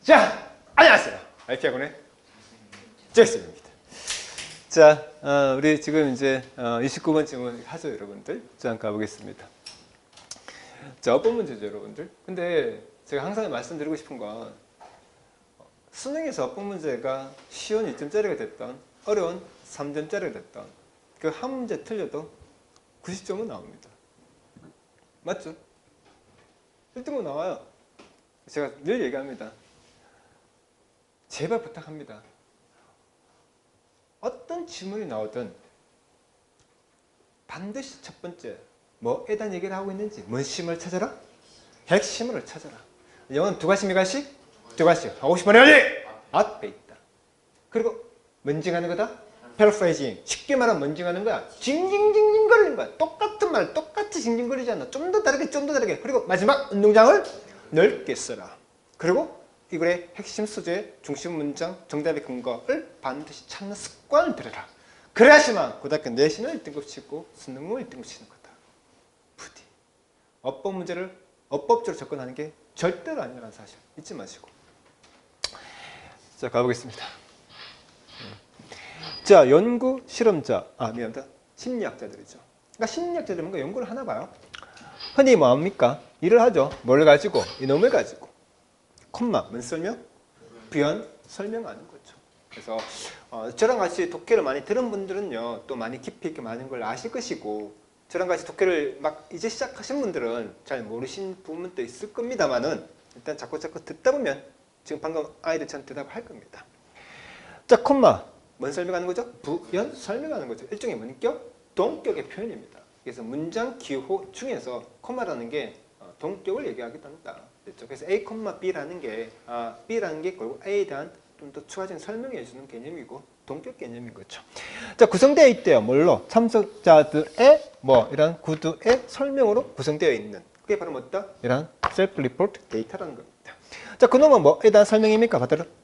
자, 안녕하세요. IP학원의 제이슨입니다. 자, 우리 지금 이제 29번 질문 하죠, 여러분들. 자, 한번 가보겠습니다. 자, 어법 문제죠, 여러분들. 근데 제가 항상 말씀드리고 싶은 건 수능에서 어법 문제가 쉬운 2점짜리가 됐던 어려운 3점짜리가 됐던 그 한 문제 틀려도 90점은 나옵니다. 맞죠? 1등은 나와요. 제가 늘 얘기합니다. 제발 부탁합니다. 어떤 질문이 나오든 반드시 첫 번째 뭐에 대한 얘기를 하고 있는지 뭔심을 찾아라? 핵심을 찾아라. 영어는 두 가지, 몇 가지? 두 가지. 하고 싶은 말이 앞에 있다. 그리고 뭔징하는 거다? 패러프레이징. 쉽게 말하면 뭔징하는 거야. 징징징징 거리는 거야. 똑같은 말 똑같이 징징거리지 않아. 좀 더 다르게 좀 더 다르게. 그리고 마지막 운동장을 넓게 써라. 그리고 이 글의 핵심 소재, 중심 문장, 정답의 근거를 반드시 찾는 습관을 들여라. 그래야지만 고등학교 내신을 1등급 치고 수능을 1등급 치는 거다. 부디. 어법 문제를 어법적으로 접근하는 게 절대로 아니라는 사실 잊지 마시고. 자, 가보겠습니다. 자, 연구 실험자, 미안합니다. 심리학자들이죠. 그러니까 심리학자들은 뭔가 연구를 하나 봐요. 흔히 뭐합니까? 일을 하죠. 뭘 가지고? 이놈을 가지고. 콤마, 뭔 설명? 부연 설명하는 거죠. 그래서 저랑 같이 독해를 많이 들은 분들은요, 또 많이 깊이 있게 많은 걸 아실 것이고, 저랑 같이 독해를 막 이제 시작하신 분들은 잘 모르신 부분도 있을 겁니다만은 일단 자꾸 듣다 보면 지금 방금 아이들처럼 대답을 할 겁니다. 자, 콤마, 뭔 설명하는 거죠? 부연 설명하는 거죠. 일종의 뭔격? 동격의 표현입니다. 그래서 문장 기호 중에서 콤마라는 게 동격을 얘기하기도 한다. 됐죠? 그래서 A, B라는 게 B라는 게 결국 A에 대한 좀 더 추가적인 설명해 주는 개념이고 동격 개념인 거죠. 자, 구성되어 있대요. 뭘로? 참석자들의 이런 구두의 설명으로 구성되어 있는. 그게 바로 뭐다? 이런 셀프 리포트 데이터라는 겁니다. 자, 그놈은 뭐에 대한 설명입니까?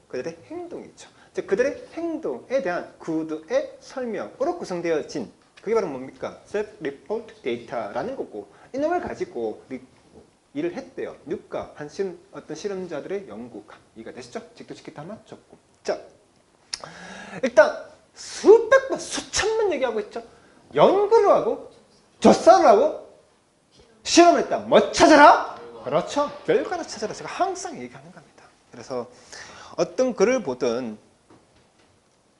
그들의 행동이죠. 자, 그들의 행동에 대한 구두의 설명으로 구성되어진 그게 바로 뭡니까? 셀프 리포트 데이터라는 거고 이놈을 가지고 일을 했대요. 누가 어떤 실험자들의 연구가 이해가 되시죠? 직도직기 다 맞췄고. 자, 일단 수백 번, 수천 번 얘기하고 있죠. 연구를 하고 조사를 하고 실험을 했다. 뭐 찾아라? 그렇죠. 결과를 찾아라. 제가 항상 얘기하는 겁니다. 그래서 어떤 글을 보든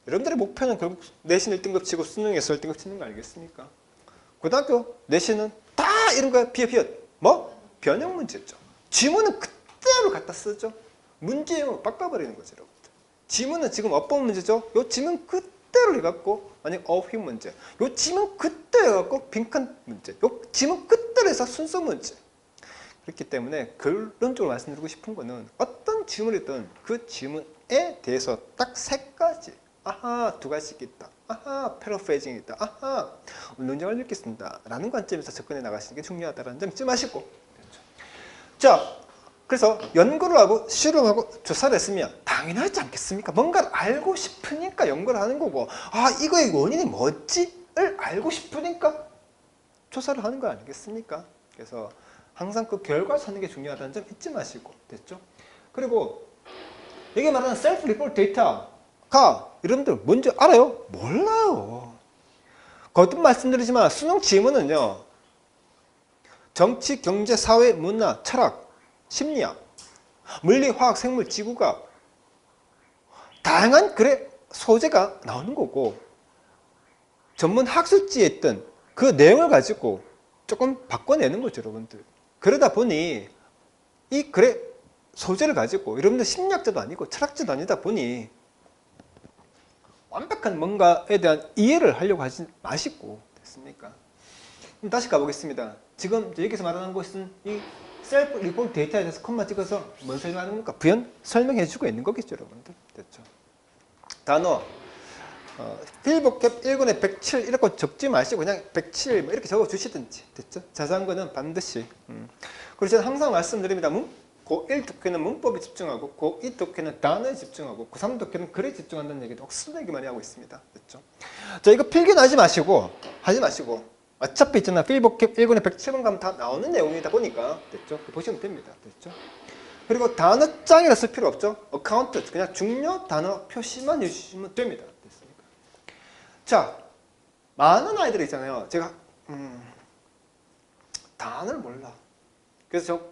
여러분들의 목표는 결국 내신 1등급 치고 수능에서 1등급 치는 거 아니겠습니까? 고등학교 내신은 다 이런 거야. 비엇. 변형 문제죠. 지문은 그대로 갖다 쓰죠. 문제형을 바꿔버리는 거죠, 여러분들. 지문은 지금 어법 문제죠. 요 지문 그대로 해갖고 만약 어휘 문제. 요 지문 그대로 해갖고 빈칸 문제. 요 지문 그대로 해서 순서 문제. 그렇기 때문에 결론적으로 말씀드리고 싶은 거는 어떤 지문이든 그 지문에 대해서 딱 세 가지. 두 가지씩 있다. 패러프레이징이 있다. 운동장을 읽겠습니다. 라는 관점에서 접근해 나가시는 게 중요하다는 점 잊지 마시고. 자, 그래서 연구를 하고 실험하고 조사를 했으면 당연하지 않겠습니까? 뭔가를 알고 싶으니까 연구를 하는 거고 이거의 원인이 뭐지?를 알고 싶으니까 조사를 하는 거 아니겠습니까? 그래서 항상 그 결과를 찾는 게 중요하다는 점 잊지 마시고. 됐죠? 그리고 여기 말하는 셀프 리포트 데이터가 여러분들 뭔지 알아요? 몰라요. 거듭 말씀드리지만 수능 지문은요. 정치, 경제, 사회, 문화, 철학, 심리학, 물리, 화학, 생물, 지구과학 다양한 글의 소재가 나오는 거고 전문 학술지에 있던 그 내용을 가지고 조금 바꿔내는 거죠, 여러분들. 그러다 보니 이 글의 소재를 가지고 여러분들 심리학자도 아니고 철학자도 아니다 보니 완벽한 뭔가에 대한 이해를 하려고 하지 마시고. 됐습니까? 그럼 다시 가보겠습니다. 지금 여기서 말하는 것은 이 셀프 리포트 데이터에 대해서 콤마 찍어서 뭔 설명하는 겁니까? 부연 설명해주고 있는 거겠죠, 여러분들. 됐죠? 단어 필복캡 1권에 107 이렇게 적지 마시고 그냥 107 이렇게 적어주시든지. 됐죠? 자세한 거는 반드시. 그리고 저는 항상 말씀드립니다. 고1 독해는 문법에 집중하고 고2 독해는 단어에 집중하고 고3 독해는 글에 집중한다는 얘기도 억수로 얘기 많이 하고 있습니다. 됐죠? 자, 이거 필기는 하지 마시고 어차피 있잖아. 필복캡 1권에 107번 가면 다 나오는 내용이다 보니까. 됐죠? 보시면 됩니다. 됐죠? 그리고 단어장이라 쓸 필요 없죠. account 그냥 중요 단어 표시만 해주시면 됩니다. 됐습니까? 자, 많은 아이들이 있잖아요. 제가 단어를 몰라. 그래서 저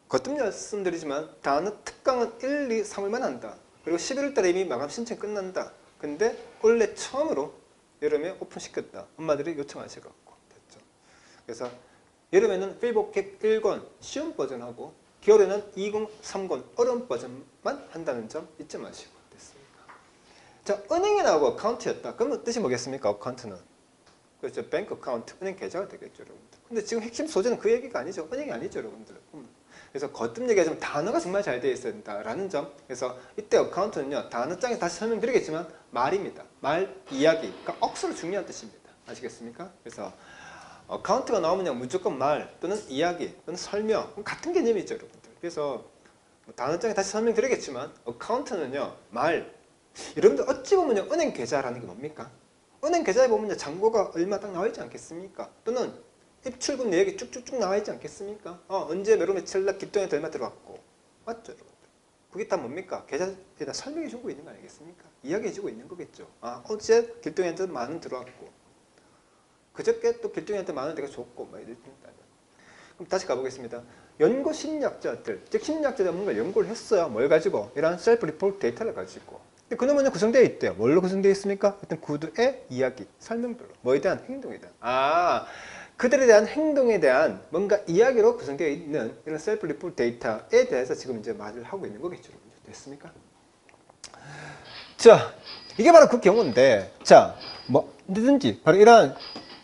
거듭 말씀드리지만 단어 특강은 1, 2, 3월만 한다. 그리고 11월 달에 이미 마감 신청 끝난다. 근데 원래 처음으로 여름에 오픈시켰다. 엄마들이 요청하셔갖고 됐죠. 그래서 여름에는 필복캡 1권 쉬운 버전하고 겨울에는 2030 어려운 버전만 한다는 점 잊지 마시고 됐습니까? 자, 은행에 나오고 어카운트였다. 그러면 뜻이 뭐겠습니까? 어카운트는. 그렇죠. 뱅크 어카운트, 은행 계좌가 되겠죠, 여러분들. 근데 지금 핵심 소재는 그 얘기가 아니죠. 은행이 아니죠, 여러분들. 그래서 거듭 얘기하자면 단어가 정말 잘 되어 있어야 된다라는 점. 그래서 이때 어카운트는요, 단어장에 다시 설명드리겠지만 말입니다. 말, 이야기. 그러니까 억수로 중요한 뜻입니다. 아시겠습니까? 그래서 어카운트가 나오면 무조건 말 또는 이야기 또는 설명 같은 개념이죠, 여러분들. 그래서 단어장에 다시 설명드리겠지만 어카운트는요, 말. 여러분들 어찌 보면요, 은행 계좌라는 게 뭡니까? 은행 계좌에 보면 잔고가 얼마 딱 나와 있지 않겠습니까? 또는 입출금 내역이 쭉쭉쭉 나와 있지 않겠습니까? 언제 매로 며칠 날 깃동에 얼마 들어왔고, 맞죠, 여러분들? 그게 다 뭡니까? 계좌에다 설명해 주고 있는 거 아니겠습니까? 이야기해 주고 있는 거겠죠. 어제 길동이한테 만원 들어왔고, 그저께 또 길동이한테 만원 내가 줬고, 막 이랬다. 그럼 다시 가보겠습니다. 연구 심리학자들, 즉 심리학자들 뭔가 연구를 했어요. 뭘 가지고? 이런 셀프 리포트 데이터를 가지고. 근데 그놈은 구성되어 있대요. 뭘로 구성되어 있습니까? 일단 구두의 이야기, 설명별로. 뭐에 대한? 행동에 대한. 그들에 대한 행동에 대한 뭔가 이야기로 구성되어 있는 이런 셀프 리포트 데이터에 대해서 지금 이제 말을 하고 있는 거겠죠. 됐습니까? 자, 이게 바로 그 경우인데, 자, 뭐든지 바로 이런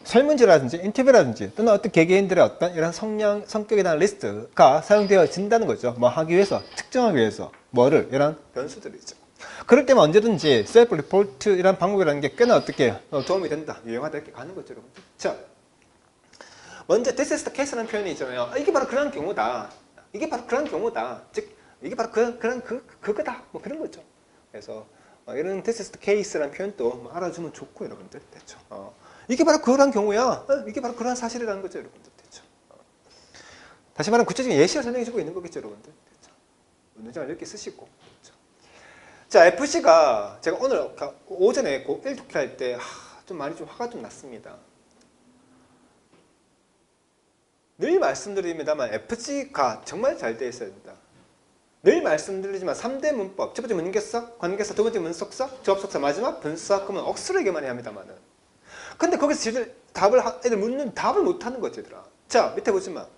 설문지라든지 인터뷰라든지 또는 어떤 개개인들의 어떤 이런 성격에 대한 리스트가 사용되어진다는 거죠. 뭐 하기 위해서, 특정하기 위해서 뭐를 이런 변수들이죠. 그럴 때면 언제든지 셀프 리포트 이런 방법이라는 게 꽤나 어떻게 도움이 된다, 유용하다 이렇게 가는 거죠, 여러분들. 자, 먼저 this is the case라는 표현이 있잖아요. 이게 바로 그런 경우다. 이게 바로 그런 경우다. 즉 이게 바로 그거다. 뭐 그런 거죠. 그래서 이런 this is the case라는 표현도 뭐 알아주면 좋고 여러분들 됐죠. 이게 바로 그런 경우야. 이게 바로 그런 사실이라는 거죠, 여러분들 됐죠. 다시 말하면 구체적인 예시를 설명해주고 있는 거겠죠, 여러분들 됐죠. 문장을 이렇게 쓰시고. 됐죠. 자, FC가 제가 오늘 오전에 고1 독해 할 때 좀 많이 좀 화가 좀 났습니다. 늘 말씀드립니다만 FG가 정말 잘 되어 있어야 된다. 늘 말씀드리지만 3대 문법, 첫 번째 문계사, 관계사, 두 번째 문속사, 조합속사, 마지막 분사, 그러면 억수로 얘기만 해야 합니다만은. 근데 거기서 애들 묻는 답을 못하는 거지, 얘들아. 자, 밑에 보시면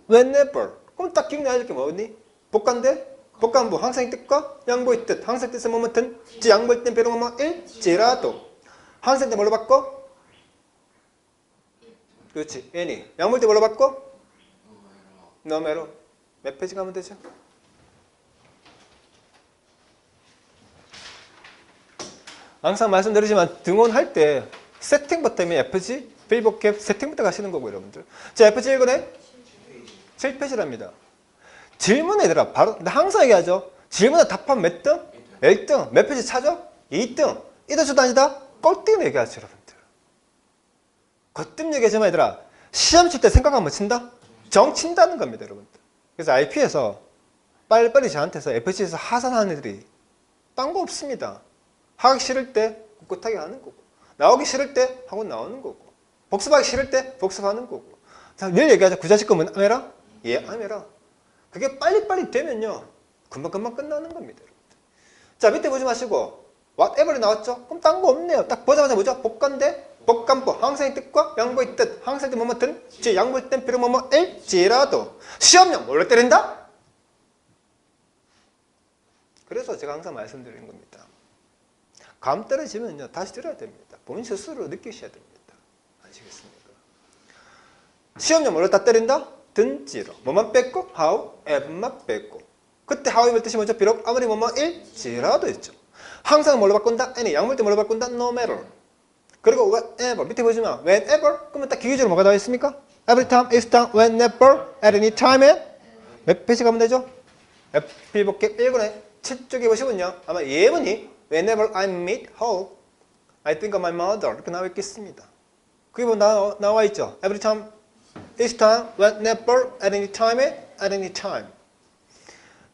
whenever, 그럼 딱 기억나야 될 게 뭐니? 복간대? 복간부, 항상의 뜻과 양보의 뜻, 항상 뜻의 뭐뭐 든지 양보의 뜻 비록 뭐뭐 일지라도 항상 때 뭘로 바꿔? 그렇지, any. 양보일 때 뭘로 바꿔? 너메로. 몇 페이지 가면 되죠? 항상 말씀드리지만 등원할 때 세팅부터 하면 FG, 필복캡 세팅부터 가시는 거고 여러분들. 자, FG 1권에 7페이지랍니다. 질문 얘들아, 바로 항상 얘기하죠. 질문에 답하면 몇 등? 1등. 몇 페이지 차죠? 2등. 이다 저다 아니다? 꼴등 얘기하죠, 여러분들. 거뜬 얘기하지만 얘들아, 시험 칠 때 생각하면 뭐 친다? 정 친다는 겁니다, 여러분들. 그래서 IP에서 빨리빨리 저한테서 FC에서 하산하는 애들이 딴 거 없습니다. 하기 싫을 때 꿋꿋하게 하는 거고, 나오기 싫을 때 하고 나오는 거고, 복습하기 싫을 때 복습하는 거고. 자, 늘 얘기하자. 구자식 거면 아메라? 예, 아메라. 그게 빨리빨리 되면요, 금방금방 끝나는 겁니다, 여러분들. 자, 밑에 보지 마시고 whatever이 나왔죠? 그럼 딴 거 없네요. 딱 보자마자 뭐죠? 복간대, 복간부, 항상의 뜻과 양보의 뜻, 항상의 뜻 뭐뭐 든, 지 양보의 뜻 비록 뭐뭐 일지라도 시험용 뭘로 때린다? 그래서 제가 항상 말씀드리는 겁니다. 감 떨어지면요, 다시 들어야 됩니다. 본인 스스로 느끼셔야 됩니다. 아시겠습니까? 시험용 뭘로 다 때린다? 든지로. 뭐만 뺐고, however만 뺐고. 그때 however 뜻이 뭐죠? 비록 아무리 뭐뭐 일지라도 있죠. 항상 뭘로 바꾼다? any. 양보일 때 뭘로 바꾼다? no matter. 그리고 whenever. 밑에 보시면 whenever. 그러면 딱 기계적으로 뭐가 나와 있습니까? every time, each time, whenever, at any time. 몇 페이지 가면 되죠? 필복캡 1권에 7쪽에 보시면요, 아마 예문이 whenever I meet her, I think of my mother 이렇게 나와 있겠습니다. 그게 뭐 나와 있죠? every time, each time, whenever, at any time, at any time.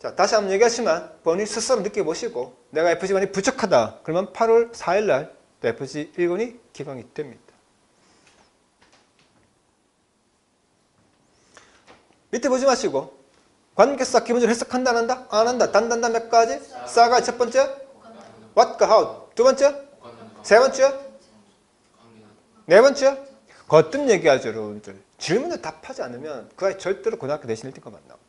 자, 다시 한번 얘기하지만 본인 스스로 느껴보시고 내가 FG관이 부족하다. 그러면 8월 4일 날 FG 1권이 기강이 됩니다. 밑에 보지 마시고 관계사 기본적으로 해석한다 안 한다? 안 한다. 단단단 몇 가지? 싸가 첫 번째? what과 how. 두 번째? 세 번째? 네 번째? 거듭 얘기하죠, 여러분들. 질문에 답하지 않으면 그 아이 절대로 고등학교 내신 1등급 안 나옵니다.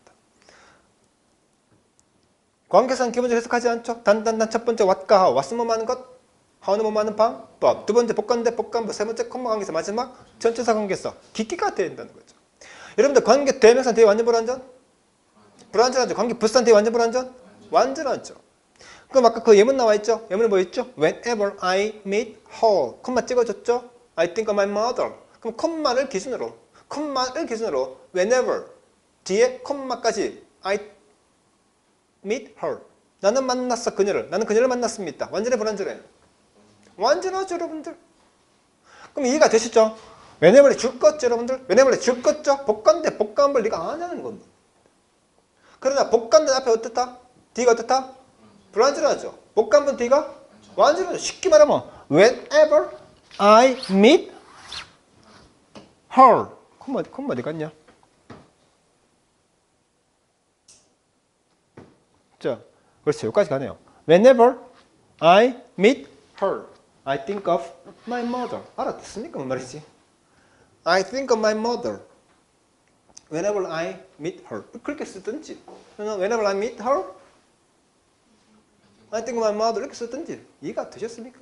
관계사는 기본적으로 해석하지 않죠. 단단단 첫 번째 what과 how. what은 뭐 많은 것, how는 뭐 많은 방법. 두 번째 복관대 복관부. 세 번째 콤마 관계사. 마지막 전체사 관계사. 깊이가 돼야 된다는 거죠. 여러분들 관계 대명사 뒤에 완전 불완전? 불완전하죠. 관계 부산 뒤에 완전 불완전? 완전하죠. 그럼 아까 그 예문 나와 있죠? 예문에 뭐 있죠? Whenever I meet her. 콤마 찍어줬죠? I think of my mother. 그럼 콤마를 기준으로 whenever 뒤에 콤마까지 I meet her. 나는 만났어 그녀를. 나는 그녀를 만났습니다. 완전해 불완전해? 완전하죠 여러분들. 그럼 이해가 되시죠? whenever에 줄 거죠 여러분들? whenever에 줄 거죠? 복간대 복간을 네가 안 하는 겁니다. 그러나 복간대 앞에 어떻다? D가 어떻다? 불완전하죠. 복간분 D가 완전하죠. 쉽게 말하면 whenever I meet her. 콤마 어디 갔냐? 자, 그렇죠. 여기까지 가네요. Whenever I meet her, I think of my mother. 알아듣습니까? 뭔 말이지? I think of my mother. Whenever I meet her. 그렇게 쓰든지. Whenever I meet her, I think of my mother. 이렇게 쓰든지. 이해가 되셨습니까?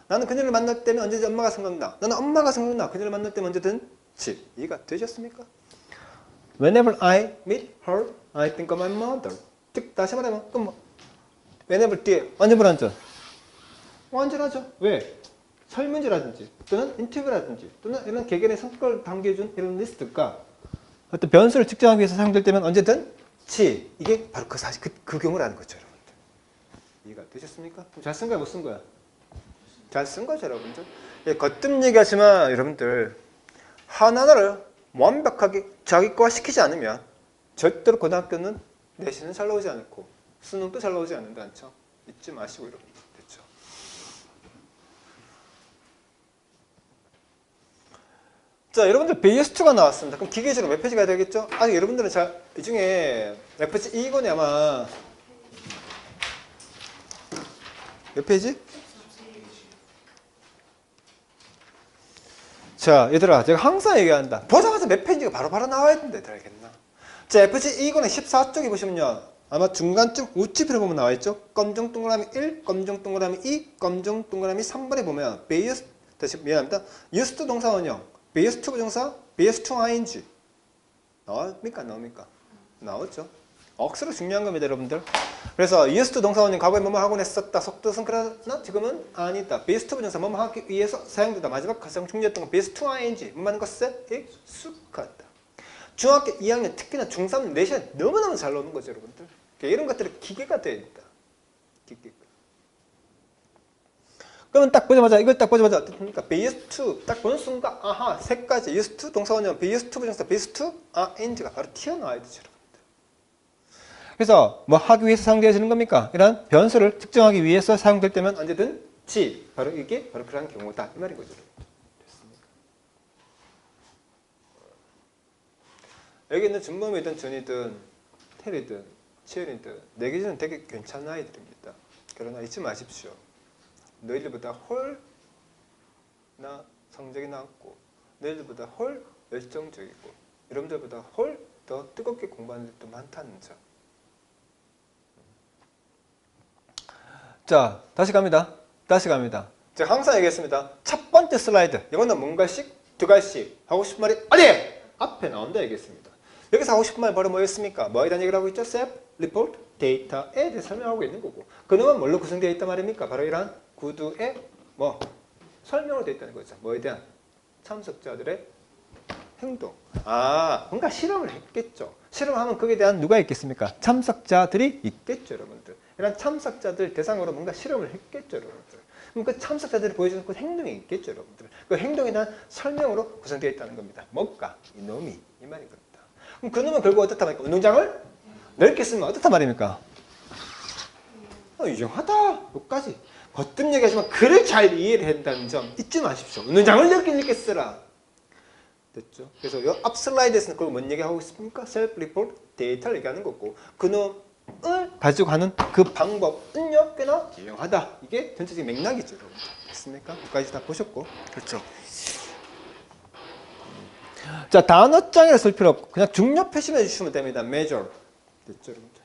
나는 그녀를 만날 때면 언제든지 엄마가 생각나. 나는 엄마가 생각나. 그녀를 만날 때면 언제든지. 이해가 되셨습니까? Whenever I meet her, I think of my mother. 즉 다시 말하면 그럼 whenever 뒤에 완전 불완전? 완전하죠. 왜? 설문지라든지 또는 인터뷰라든지 또는 이런 개개인의 성격을 담겨준 이런 리스트가 어떤 변수를 측정하기 위해서 사용될 때면 언제든지 이게 바로 그 사실 그 경우라는 거죠, 여러분들. 이해가 되셨습니까? 잘 쓴 거야, 못 쓴 거야? 잘 쓴 거죠, 여러분들. 예, 거듭 얘기하지만 여러분들 하나를 완벽하게 자기과 시키지 않으면 절대로 고등학교는 내신은 잘 나오지 않고 수능도 잘 나오지 않는다는 점 잊지 마시고 여러분들. 됐죠? 자, 여러분들 BS2가 나왔습니다. 그럼 기계적으로 몇 페이지 가야 되겠죠? 아직 여러분들은 잘, 이 중에 FG 2권이 아마 몇 페이지? 자, 얘들아, 제가 항상 얘기한다. 보자마자 몇 페이지가 바로바로 나와야 된다. 알겠나? 자, FG 2권의 14쪽에 보시면요. 아마 중간쯤 우측으로 보면 나와 있죠? 검정 동그라미 1, 검정 동그라미 2, 검정 동그라미 3번에 보면 base, 다시 미안합니다. used to 동사 원형, base to 부정사, base to ing. 나옵니까? 안 나옵니까? 나오죠. 억수로 중요한 겁니다, 여러분들. 그래서 used to 동사 원형, 과거에 뭐뭐 하곤 했었다. 속뜻은 그러나 지금은 아니다. base to 부정사, 뭐뭐 하기 위해서 사용되다. 마지막 가장 중요했던 건 base to ing. 뭐하는 것에 익숙하다. 중학교 2학년, 특히나 중3 내신에 너무너무 잘 나오는 거죠, 여러분들. 이런 것들이 기계가 되어 있다. 기계가. 그러면 딱 보자마자, 이걸 딱 보자마자 어떻습니까? base2 딱 보는 순간, 아하, 세 가지 used to 동사원형, base2 부정사, base2 ing가 바로 튀어나와야 되죠, 여러분들. 그래서 뭐 하기 위해서 사용되어지는 겁니까? 이런 변수를 측정하기 위해서 사용될 때면 언제든지 바로 이게 바로 그런 경우다. 이 말인 거죠, 여러분들. 여기 있는 준범이든 준이든 테리든 치열이든 내 기준은 되게 괜찮은 아이들입니다. 그러나 잊지 마십시오. 너희들보다 훨나 성적이 낮고 너희들보다 훨 열정적이고 여러분들보다 훨 더 뜨겁게 공부하는 애들도 많다는 점. 자, 다시 갑니다. 제가 항상 얘기했습니다. 첫 번째 슬라이드. 이거는 뭔가씩 두 가지씩 하고 싶은 말이 어디? 앞에 나온다 얘기했습니다. 여기서 하고 싶은 말 바로 뭐였습니까? 뭐에 대한 얘기를 하고 있죠? 셉, 리포트, 데이터에 대해 설명하고 있는 거고 그놈은 뭘로 구성되어 있단 말입니까? 바로 이러한 구두의 뭐 설명으로 되어 있다는 거죠. 뭐에 대한? 참석자들의 행동. 아, 뭔가 실험을 했겠죠. 실험하면 거기에 대한 누가 있겠습니까? 참석자들이 있겠죠, 여러분들. 이런 참석자들 대상으로 뭔가 실험을 했겠죠, 여러분들. 그럼 그 참석자들이 보여주는 그 행동이 있겠죠, 여러분들. 그 행동에 대한 설명으로 구성되어 있다는 겁니다. 뭘까? 이놈이 이 말인 겁니다. 그럼 그놈은 결국 어떻다 말까? 운동장을 넓게 쓰면 어떻단 말입니까? 유용하다. 여기까지. 거듭 얘기하지만 글을 잘 이해를 한다는 점 잊지 마십시오. 문장을 넓게 쓰라. 됐죠? 그래서 앞 슬라이드에서는 그걸 뭔 얘기하고 있습니까? 셀프 리포트 데이터를 얘기하는 거고 그놈을 가지고 하는 그 방법은요 꽤나 유용하다. 이게 전체적인 맥락이죠. 여러분. 됐습니까? 여기까지 다 보셨고 그렇죠? 자, 단어장이라 쓸 필요 없고 그냥 중요 표시만 해주시면 됩니다. measure. 됐죠, 여러분들?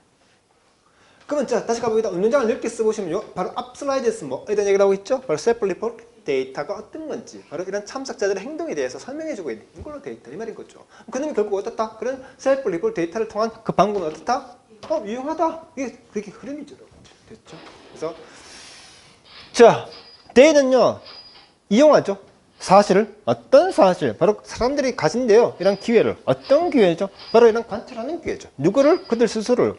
그러면 자, 다시 가봅니다. 문장을 넓게 써보시면요. 바로 앞 슬라이드에서 뭐에 대한 얘기를 하고 있죠? 바로 self-report 데이터가 어떤 건지 바로 이런 참석자들의 행동에 대해서 설명해주고 있는 이걸로 데이터 이 말인 거죠. 그놈이 결국 어떻다? 그런 self-report 데이터를 통한 그 방법은 어떻다? 유용하다. 이게 그렇게 흐름이죠, 여러분들. 됐죠? 그래서 자, 데이는요 이용하죠. 사실을 어떤 사실 바로 사람들이 가진대요. 이런 기회를 어떤 기회죠? 바로 이런 관찰하는 기회죠. 누구를? 그들 스스로를.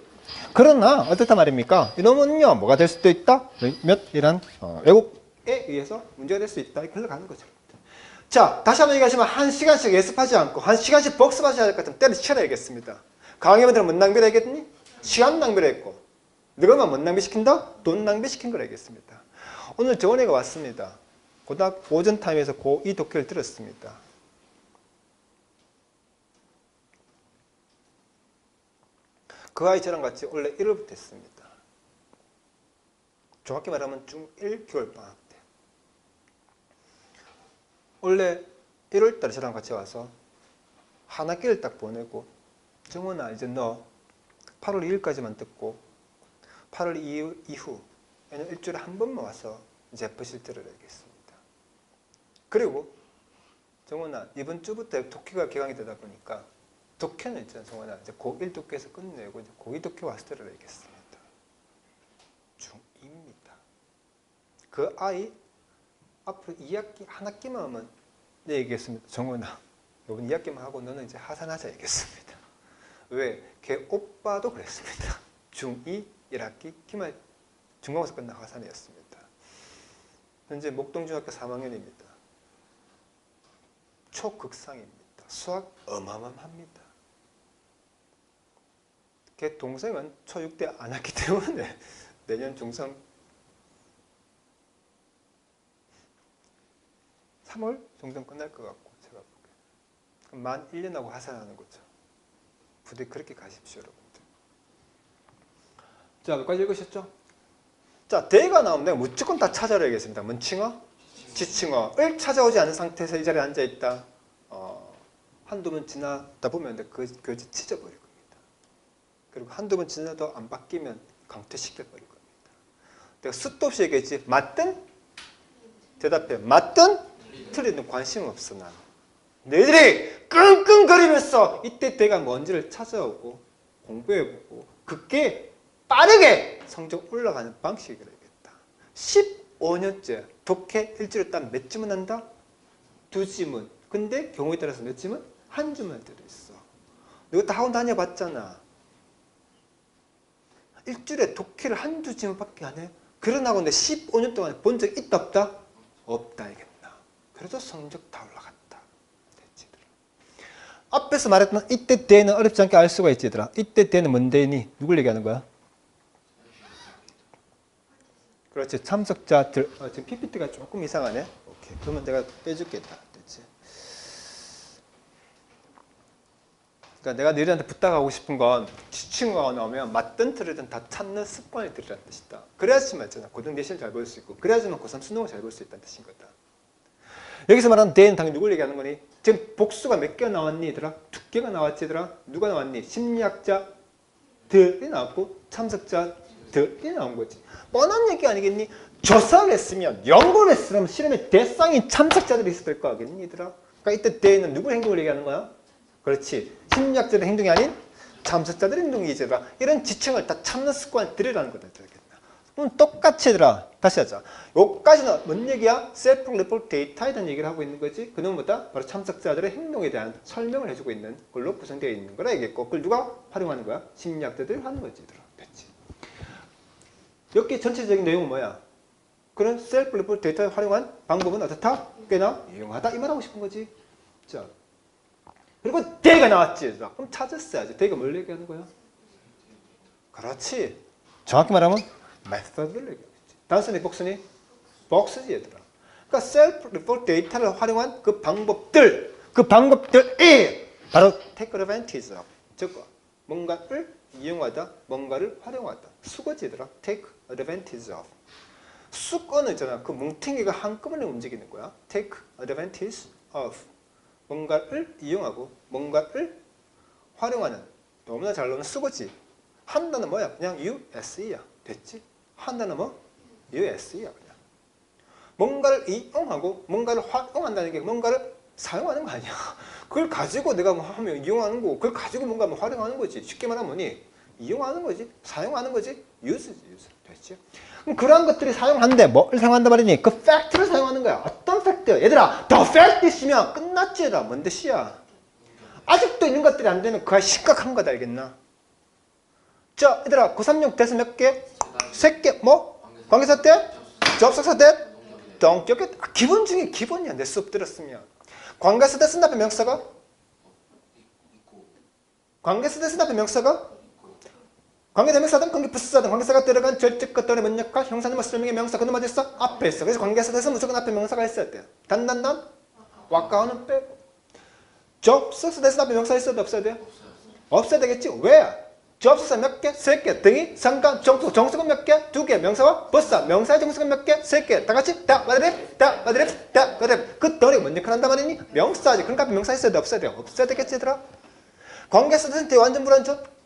그러나 어떻단 말입니까? 이놈은요 뭐가 될 수도 있다. 몇 이런 왜곡에 의해서 문제가 될 수 있다. 이렇게 흘러가는 거죠. 자, 다시 한번 얘기하시면 1시간씩 예습하지 않고 1시간씩 복습하셔야 할 것 같으면 때려치워야겠습니다. 강의원들은 뭔 낭비를 하겠니? 시간 낭비를 했고 누가만 뭔 낭비시킨다? 돈 낭비시킨 걸 알겠습니다. 오늘 정원이가 왔습니다. 고등학교 오전 타임에서 고2 독해를 들었습니다. 그 아이 저랑 같이 원래 1월부터 했습니다. 정확히 말하면 중1 겨울방학 때. 원래 1월달에 저랑 같이 와서 한 학기를 딱 보내고 정원아 이제 너 8월 2일까지만 듣고 8월 이후 일주일에 한 번만 와서 이제 FC를 들어야겠습니다. 그리고 정원아 이번 주부터 독해가 개강이 되다 보니까 독해는 있잖아 정원아 이제 고1 독해에서 끝내고 이제 고2 독해 와서 들어야겠습니다. 중2입니다. 그 아이 앞으로 2학기 한 학기만 하면 네 얘기했습니다. 정원아 이번 2학기만 하고 너는 이제 하산하자 얘기했습니다. 왜? 걔 오빠도 그랬습니다. 중2 1학기 기말 중간고사 끝나 하산이었습니다. 현재 목동중학교 3학년입니다. 초극상입니다. 수학 어마어마합니다. 걔 동생은 초6 때 안 왔기 때문에 내년 중3 3월 정도 끝날 것 같고 제가 보기에 그럼 만 1년하고 하산하는 거죠. 부디 그렇게 가십시오 여러분들. 자, 여기까지 읽으셨죠? 자, 대가 나오면 내가 무조건 다 찾아내야겠습니다. 문칭어, 지칭어를 찾아오지 않은 상태에서 이 자리에 앉아있다. 한두 번 지나다 보면 그 교재 찢어버릴 겁니다. 그리고 한두 번 지나도 안 바뀌면 강퇴시켜버릴 겁니다. 내가 수도 없이 얘기했지. 맞든? 대답해. 맞든? 틀리든 관심 없어 난. 너희들이 끙끙거리면서 이때 대가 뭔지를 찾아오고 공부해보고 그게 빠르게 성적 올라가는 방식을 해야겠다. 15년째 독해 일주일에 딱 몇 지문 한다? 2지문. 근데 경우에 따라서 몇 지문? 한 주만 들어있어. 너 다 학원 다녀봤잖아. 일주일에 독해를 한두 지문밖에 안 해? 그런 학원 내 15년 동안 본 적 있다 없다? 없다 알겠나. 그래도 성적 다 올라갔다. 됐지. 앞에서 말했던 이때 대는 어렵지 않게 알 수가 있지 얘들아. 이때 대는 뭔 대니? 누굴 얘기하는 거야? 그렇지. 참석자들. 지금 PPT가 조금 이상하네. 오케이. 그러면 내가 빼줄겠다. 됐지. 그러니까 내가 너희들한테 부탁하고 싶은 건 지칭어가 나오면 맞든 틀리든 다 찾는 습관이 들이라는 뜻이다. 그래야지만 있잖아. 고등 내신을 잘 볼 수 있고 그래야지만 고3 수능을 잘 볼 수 있다는 뜻인 거다. 여기서 말하는 대는 당연히 누굴 얘기하는 거니? 지금 복수가 몇 개가 나왔니 얘들아? 2개가 나왔지 얘들아? 누가 나왔니? 심리학자들이 나왔고 참석자들이 나온 거지. 뻔한 얘기 아니겠니? 조사를 했으면 연구를 했으면 실험의 대상인 참석자들이 있을 거 아니겠니 얘들아? 그러니까 이때 대는 누구 행동을 얘기하는 거야? 그렇지. 심리학자들의 행동이 아닌 참석자들의 행동이지 얘들아. 이런 지층을 다 참는 습관을 들이라는 거다. 그럼 똑같이 얘들아. 다시 하자. 여기까지는 뭔 얘기야? 셀프 리포트 데이터에 대한 얘기를 하고 있는 거지. 그놈은 뭐다? 바로 참석자들의 행동에 대한 설명을 해주고 있는 걸로 구성되어 있는 거라 얘기했고 그걸 누가 활용하는 거야? 심리학자들이 하는 거지 얘들아. 됐지. 여기 전체적인 내용은 뭐야? 그런 셀프 리포트 데이터를 활용한 방법은 어떻다? 꽤나 유용하다. 이 말하고 싶은 거지. 자. 그리고 대가 나왔지. 그럼 찾았어야지. 대가 뭘 얘기하는 거야? 그렇지. 정확히 말하면 메소드를 얘기하겠지. 단순히 복순이 복수지 얘들아. 그러니까 셀프 리포트 데이터를 활용한 그 방법들이 바로 take advantage of. 즉 뭔가를 이용하다, 뭔가를 활용하다. 수거지 얘들아. take advantage of. 수거는 있잖아. 그 뭉탱이가 한꺼번에 움직이는 거야. take advantage of. 뭔가를 이용하고 뭔가를 활용하는. 너무나 잘 나오는 수거지. 한다는 뭐야? 그냥 USE야. 됐지? 한다는 뭐? USE야. 그냥. 뭔가를 이용하고 뭔가를 활용한다는 게 뭔가를 사용하는 거 아니야. 그걸 가지고 내가 뭐 하면 이용하는 거고 그걸 가지고 뭔가 뭐 활용하는 거지. 쉽게 말하면 뭐니? 이용하는 거지. 사용하는 거지. 유즈지. 유즈. 됐지? 그럼 그러한 것들이 사용한데 뭘 사용한단 말이니? 그 팩트를 사용하는 거야. 어떤 팩트? 얘들아 더 팩트 있으면 끝났지. 얘들아. 뭔 뜻이야? 아직도 있는 것들이 안 되면 그거 심각한 거다. 알겠나? 자 얘들아 고36 대서 몇 개? 3개. 뭐? 관계사 때? 접속사 때? 동격에 기본 중에 기본이야. 내 수업 들었으면. 관계사 때 쓴 앞에 명사가? 관계사 때 쓴 앞에 명사가? 관계대명사든 관계부사든 관계사가 들어간 절직과 또는 면역과 형사는 설명의 명사 그놈 어디 있어? 앞에 있어. 그래서 관계사 때서 무조건 앞에 명사가 있어야 돼. 단단단 와까우는 빼고. 접속사 때서 앞에 명사 있어야 돼? 없어야 돼? 없어야 되겠지. 왜? 접속사 몇 개? 3개. 등이, 상관, 정수. 정수는 몇 개? 2개. 명사와 부사. 명사의 정수는 몇 개? 3개. 다 같이 다 마드립, 다 마드립, 다 마드립. 그 덩어리 뭔 역할 한단 말이니? 명사지. 그러니까 앞에 명사 있어야 돼? 없어야 돼? 없어야 되겠지 얘들아? 관계사 때는 완전 불완전?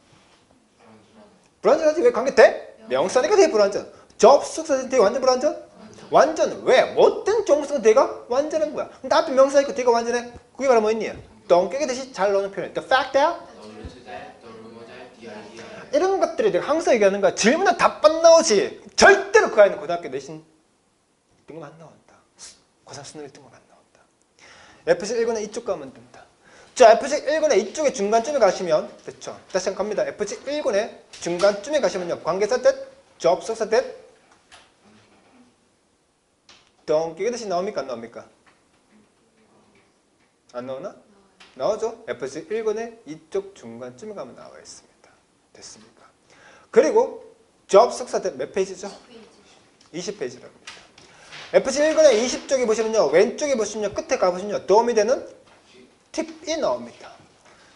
불완전하지. 왜 관계 대? 명사니까 되게 불완전. 접속사 때는 되게 완전 불완전? 완전. 왜? 못된 정수는 대가 완전한 거야. 근데 앞에 명사 있고 대가 완전해. 그게 바로 뭐 있니? 똥개게 대신 잘 나오는 표현. The fact that 이런 것들이 내가 항상 얘기하는 거야. 질문은 답안 나오지. 절대로 그 아이는 고등학교 내신 1등급 안 나온다. 고3 수능 1등급 안 나온다. FC 1권에 이쪽 가면 된다. 자, FC 1권에 이쪽에 중간쯤에 가시면 그렇죠. 다시 한번 갑니다. FC 1권에 중간쯤에 가시면요. 관계사 때, 접속사 때 똥개게 대신 나옵니까? 안 나옵니까? 안 나오나? 나오죠. FC 1권에 이쪽 중간쯤에 가면 나와 있습니다. 됐습니까? 그리고 접속사 때 몇 페이지죠? 20페이지랍니다. FC 1권에 20쪽에 보시면요. 왼쪽에 보시면요. 끝에 가보시면요. 도움이 되는 팁이 나옵니다.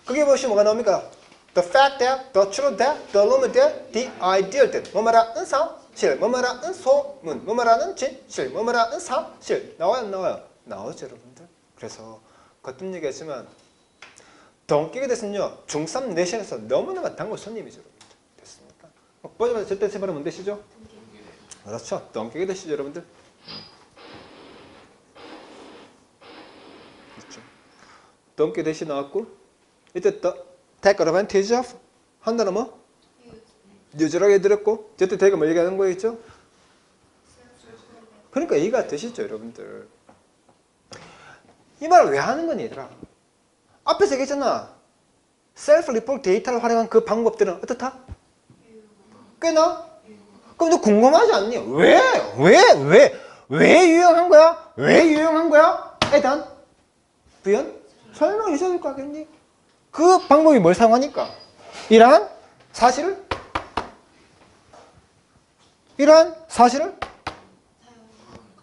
그게 보시면 뭐가 나옵니까? The fact that, the truth that, the rumor that, the ideal that. 뭐 말하는 사실, 뭐 말하는 소문, 뭐 말하는 진실, 뭐 말하는 사실. 나와요 안 나와요? 나오죠 여러분들. 그래서 거듭 얘기하지만 동기가 됐으면요. 중3 내신에서 너무너무 단골 손님이죠. 여러분들. 됐습니까? 보자마자 절대 세 번은 뭔 되시죠? 그렇죠. 동기가 되시죠 여러분들. 그렇죠. 동기 대시 나왔고 이때 또 take advantage of 한다는 뭐? 유저하게 들었고 저때 대가 뭐 얘기하는 거겠죠? 그러니까 이해가 되시죠 여러분들. 이 말을 왜 하는 거니 얘들아? 앞에서 얘기했잖아. 셀프 리포트 데이터를 활용한 그 방법들은 어떻다? 꽤나? 그럼 너 궁금하지 않니? 왜 유용한 거야? 왜 유용한 거야? 에단? 부연? 설명해 줘야 될 거 아겠니? 그 방법이 뭘 사용하니까? 이러한 사실을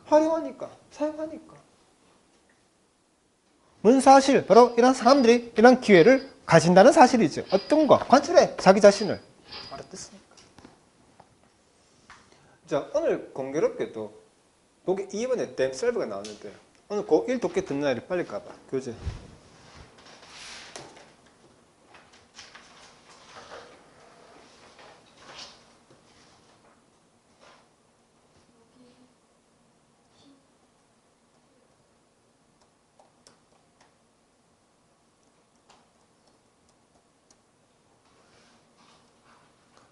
활용하니까, 사용하니까. 뭔 사실? 바로 이런 사람들이 이런 기회를 가진다는 사실이죠. 어떤 거? 관찰해. 자기 자신을. 알았겠습니까? 자, 오늘 공교롭게도 보기 2번에 themselves가 나오는데 오늘 고1 독해 듣는 날이 빨리 가봐. 교재.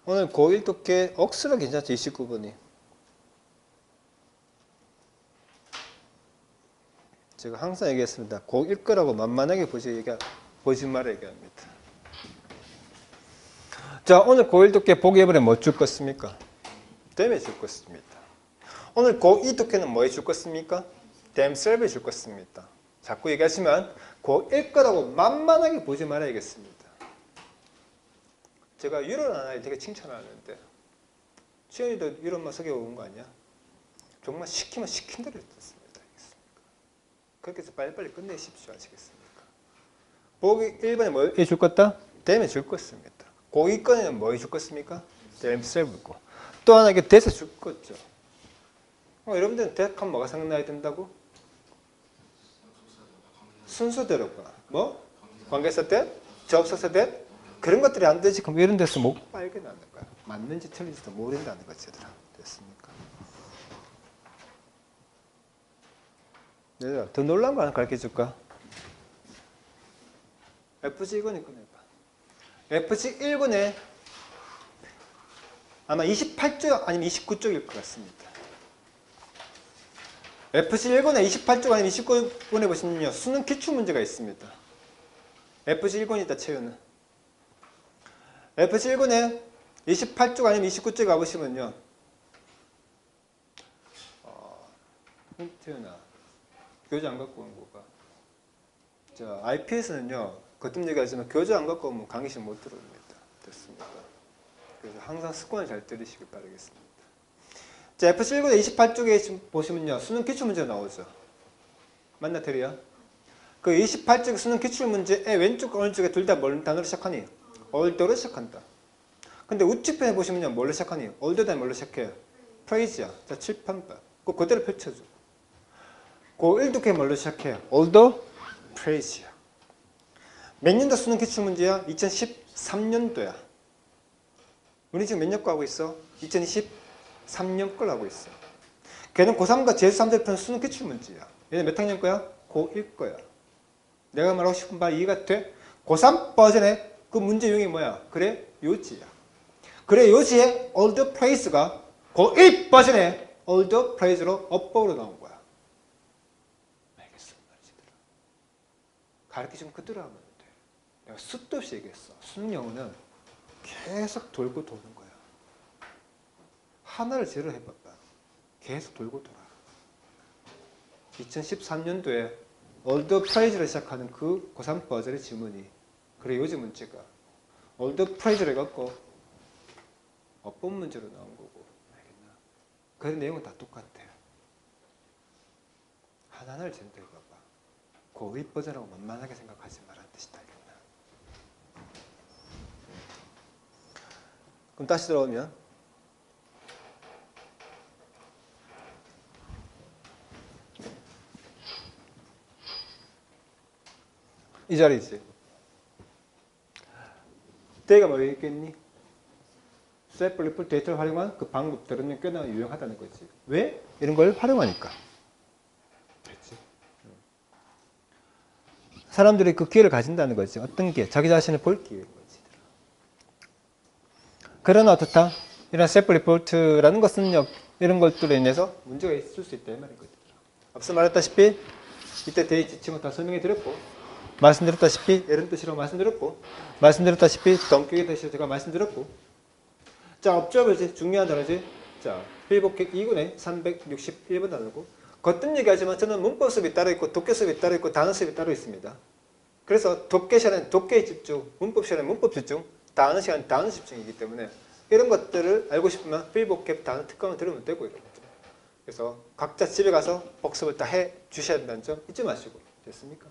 오늘 고1 독해 억수로 괜찮죠? 29번이. 제가 항상 얘기했습니다. 고1 거라고 만만하게 보지 말아 얘기합니다. 자, 오늘 고1 독해 보기 해보면 뭐 줄 것입니까? 댐에 줄 것입니다. 오늘 고2 독해는 뭐 해줄 것입니까? themselves에 줄 것입니다. 자꾸 얘기하시면 고1 거라고 만만하게 보지 말아야겠습니다. 제가 유럽 아이 되게 칭찬하는데 수현이도 유럽만 속여 온 거 아니야? 정말 시키면 시킨 대로 했습니다. 그렇게 해서 빨리빨리 끝내십시오. 아시겠습니까? 보기 1번에 뭐 해줄 것다? 댐에 줄 것입니다. 고기권에는 뭐 해줄 것입니까? 댐셀브고. 또 하나 이게 대서 줄 거죠. 여러분들은 대하면 뭐가 생각나야 된다고? 순서대로구나. 뭐? 관계사 대? 접속사 대? 그런 것들이 안 되지. 그럼 이런 데서 못 발견하는 거야. 맞는지 틀린지도 모른다는 거지. 얘들아. 됐습니까? 얘들아, 더 놀라운 거 하나 가르쳐줄까? FG 1권에 꺼내봐. FG 1권에 아마 28쪽 아니면 29쪽일 것 같습니다. FG 1권에 28쪽 아니면 29권에 보시면요. 수능 기출 문제가 있습니다. FG 1권이다, 채우는. FG 1권에 28쪽 아니면 29쪽에 가보시면요. 태연아, 교재 안 갖고 온 거가. 자, IPS는요, 거듭 얘기하지만 교재 안 갖고 오면 강의실 못 들어옵니다. 됐습니까? 그래서 항상 습관을 잘 들으시길 바라겠습니다. 자, FC 1권의 28쪽에 보시면요, 수능 기출문제가 나오죠. 맞나, 테리야? 그 28쪽 수능 기출문제의 왼쪽 오른쪽에 둘 다 뭘 단어로 시작하니? older로 시작한다. 근데 우측편에 보시면요, 뭘로 시작하니? older 다음에 뭘로 시작해요? praise야. 자, 칠판 봐. 그대로 펼쳐줘. 그 1독해 뭘로 시작해요? older, praise야. 몇 년도 수능 기출문제야? 2013년도야. 우리 지금 몇 년 거 하고 있어? 2023년 걸 하고 있어. 걔는 고3과 제3대편 수능 기출문제야. 얘는 몇 학년 거야? 고1 거야. 내가 말하고 싶은 바 이해가 돼? 고3 버전의 그 문제 유형이 뭐야? 그래? 요지야. 그래 요지의 older place가 고1 버전의 older place로 업법으로 나온 거야. 알겠어? 가르치면 그대로 하면 돼. 내가 수도 없이 얘기했어. 수능 영어는 계속 돌고 도는 거야. 하나를 제로 해봐봐. 계속 돌고 돌아. 2013년도에 older praise로 시작하는 그 고3 버전의 지문이 그래 요즘 문제가 older praise를 해갖고 어법 문제로 나온 거고 알겠나? 그 내용은 다 똑같아. 하나를 제대로 해봐봐. 고1 버전하고 만만하게 생각하지 말라는 뜻이다. 알겠나? 그럼 다시 들어오면 이 자리지. 때가 뭐였겠니? 셀프리플 데이터를 활용한 그 방법들은 꽤나 유용하다는 거지. 왜? 이런 걸 활용하니까. 됐지? 사람들이 그 기회를 가진다는 거지. 어떤 기회? 자기 자신을 볼 기회인 거지. 그러나 어떻다? 이런 셀프리포트라는 것은 이런 것들에 인해서 문제가 있을 수 있다 이 말인 거지. 앞서 말했다시피 이때 대의 지침을 다 설명해 드렸고 말씀드렸다시피 이런 뜻이라고 말씀드렸고 말씀드렸다시피 동격의 뜻이라고 제가 말씀드렸고 자 업적이지 중요한 단어지. 자 필복획 2군의 361번 단어고 거뜬 얘기하지만 저는 문법 수업이 따로 있고 독해 수업이 따로 있고 단어 수업이 따로 있습니다. 그래서 독해 시간은 독해에 집중, 문법 시간은 문법 집중, 단어 시간은 단어 집중이기 때문에 이런 것들을 알고 싶으면 필복획 단어 특강을 들으면 되고 그래서 각자 집에 가서 복습을 다 해 주셔야 된다는 점 잊지 마시고 됐습니까?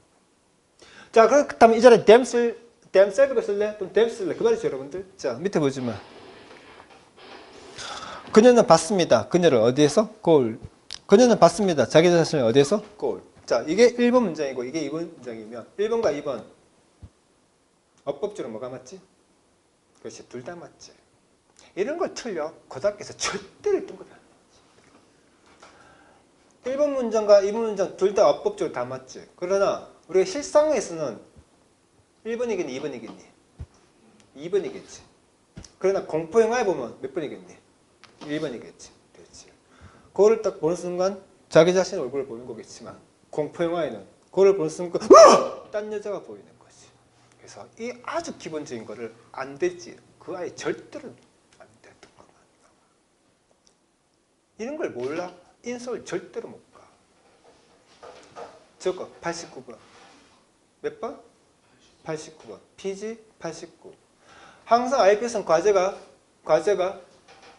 자, 그렇다면 이 자리에 댐셀브를 쓸래? 또는 댐 쓸래? 그 말이죠, 여러분들. 자, 밑에 보지만. 그녀는 봤습니다. 그녀를 어디에서? 거울. 그녀는 봤습니다. 자기 자신을 어디에서? 거울. 자, 이게 1번 문장이고 이게 2번 문장이면 1번과 2번 어법적으로 뭐가 맞지? 그렇지, 둘 다 맞지. 이런 걸 틀려. 고등학교에서 절대로 1등 거다. 1번 문장과 2번 문장 둘 다 어법적으로 다 맞지. 그러나 우리가 실상에서는 1번이겠니? 2번이겠니? 2번이겠지. 그러나 공포영화에 보면 몇 번이겠니? 1번이겠지. 됐지. 그거를 딱 보는 순간 자기 자신의 얼굴을 보는 거겠지만 공포영화에는 그거를 보는 순간 딴 여자가 보이는 거지. 그래서 이 아주 기본적인 거를 안 되지. 그 아이 절대로 안 돼. 이런 걸 몰라? 인서울 절대로 못 가. 저거 89번. 몇 번? 89번. PG 89. 항상 IPS는 과제가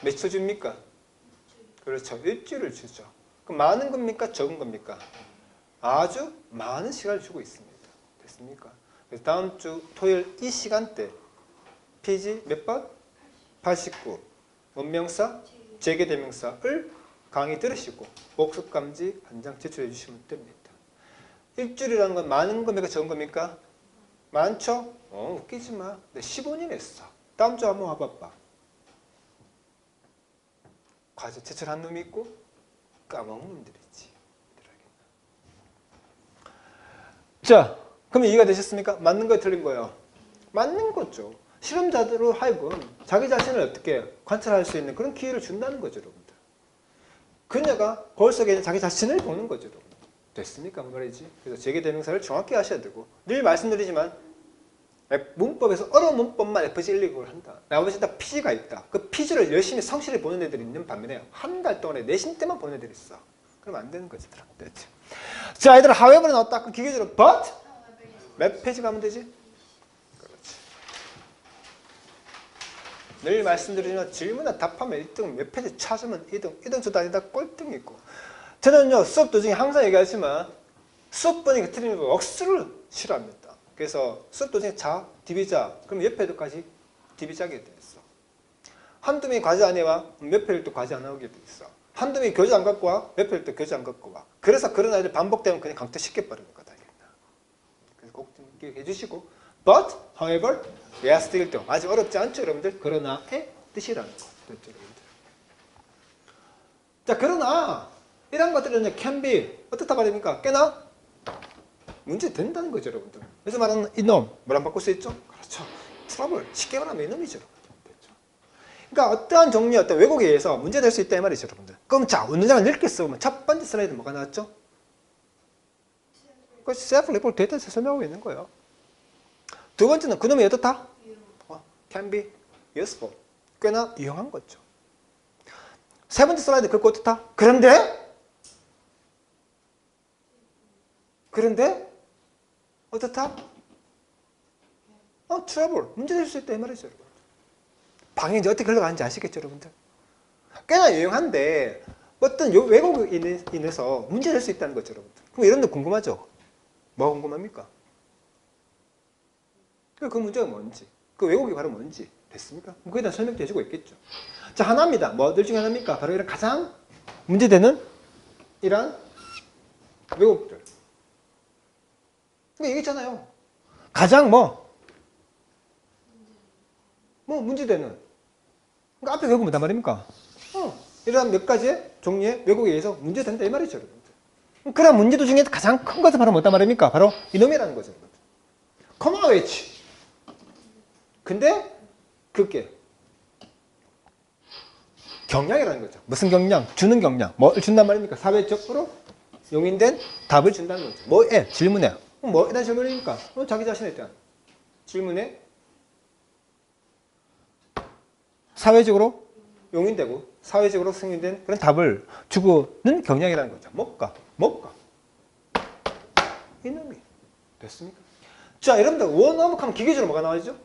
며칠 줍니까? 그렇죠. 일주일을 주죠. 그럼 많은 겁니까? 적은 겁니까? 아주 많은 시간을 주고 있습니다. 됐습니까? 그래서 다음 주 토요일 이 시간대 PG 몇 번? 89. 원명사, 재개대명사를 강의 들으시고 복습감지 한 장 제출해 주시면 됩니다. 일주일이라는 건 많은 겁니까? 적은 겁니까? 많죠? 웃기지 마. 내 15년 했어. 다음 주 한번 와봐봐. 과제 제출한 놈이 있고 까먹는 놈들이지. 자, 그럼 이해가 되셨습니까? 맞는 거예요? 틀린 거예요? 맞는 거죠. 실험자들로 하여금 자기 자신을 어떻게 관찰할 수 있는 그런 기회를 준다는 거죠, 여러분들. 그녀가 거울 속에 있는 자기 자신을 보는 거죠, 여러분. 됐습니까? 그 말이지. 그래서 재개대명사를 정확히 하셔야 되고 늘 말씀드리지만 문법에서 어려운 문법만 FG 129를 한다. 나머지는 다 PG가 있다. 그 PG를 열심히 성실히 보는 애들이 있는 반면에 한 달 동안에 내신 때만 보는 애들이 있어. 그러면 안 되는 거지. 됐지. 자, 얘들아 however는 나왔다. 그럼 기계적으로 but 몇 페이지 가면 되지? 그렇지. 늘 말씀드리지만 질문에 답하면 1등, 몇 페이지 찾으면 2등, 2등 저도 아니다 꼴등이 있고. 저는요 수업 도중에 항상 얘기하지만 수업 번역이 틀리는 거 억수를 싫어합니다. 그래서 수업 도중에 자, 디비자, 그럼 옆에 애들까지 디비자게 돼 있어. 한두 명이 과제 안 해와, 몇 회를 또 과제 안 하게 돼 있어. 한두 명이 교재 안 갖고 와, 몇 회를 또 교재 안 갖고 와. 그래서 그런 아이들 반복되면 그냥 강퇴시켜 버리는 거다. 그래서 꼭 기억해 주시고 but, however, yes, still 등 아주 어렵지 않죠 여러분들? 그러나의 뜻이라는 거. 됐죠 여러분들? 자, 그러나 이런 것들은 can be 어떻다 말입니까? 꽤나 문제 된다는 거죠 여러분들. 그래서 말하는 이놈 뭐랑 바꿀 수 있죠? 그렇죠. 트러블 쉽게 말하면 이놈이죠. 됐죠? 그러니까 어떠한 종류의 어떤 왜곡에 의해서 문제될 수 있다 이 말이죠 여러분들. 그럼 자 문장을 넓게 써보면 첫 번째 슬라이드 뭐가 나왔죠? 그 self report 데이터에서 설명하고 있는 거예요. 두 번째는 그놈이 어떻다? can be useful 꽤나 유용한 거죠. 세 번째 슬라이드 그거 어떻다? 그런데 어떻다? 트러블 문제될 수 있다 이 말이죠 여러분. 방향이 이제 어떻게 흘러가는지 아시겠죠 여러분들? 꽤나 유용한데 어떤 왜곡에 인해서 문제될 수 있다는 거죠 여러분들. 그럼 이런 데 궁금하죠? 뭐가 궁금합니까? 그 문제가 뭔지 그 왜곡이 바로 뭔지 됐습니까? 그에 대한 설명도 해주고 있겠죠. 자, 하나입니다. 뭐들 중에 하나입니까? 바로 이런 가장 문제되는 이러한 왜곡들. 그러니까 얘기했잖아요. 가장 문제되는. 그러니까 앞에 왜곡 뭐단 말입니까? 이러한 몇 가지의 종류의 왜곡에 의해서 문제된다 이 말이죠, 여러분들. 그런 문제도 중에 가장 큰 것은 바로 뭐단 말입니까? 바로 이놈이라는 거죠, 여러분들. 커마 웨이치. 근데 그게 경량이라는 거죠. 무슨 경량? 주는 경량. 뭘 준단 말입니까? 사회적으로 용인된 답을 준다는 거죠. 뭐에? 질문에. 뭐에 대한 질문입니까? 자기 자신에 대한 질문에 사회적으로 용인되고 사회적으로 승인된 그런 답을 주고는 경량이라는 거죠. 뭘까? 이놈이. 됐습니까? 자, 여러분들 원어묵 하면 기계적으로 뭐가 나와야죠?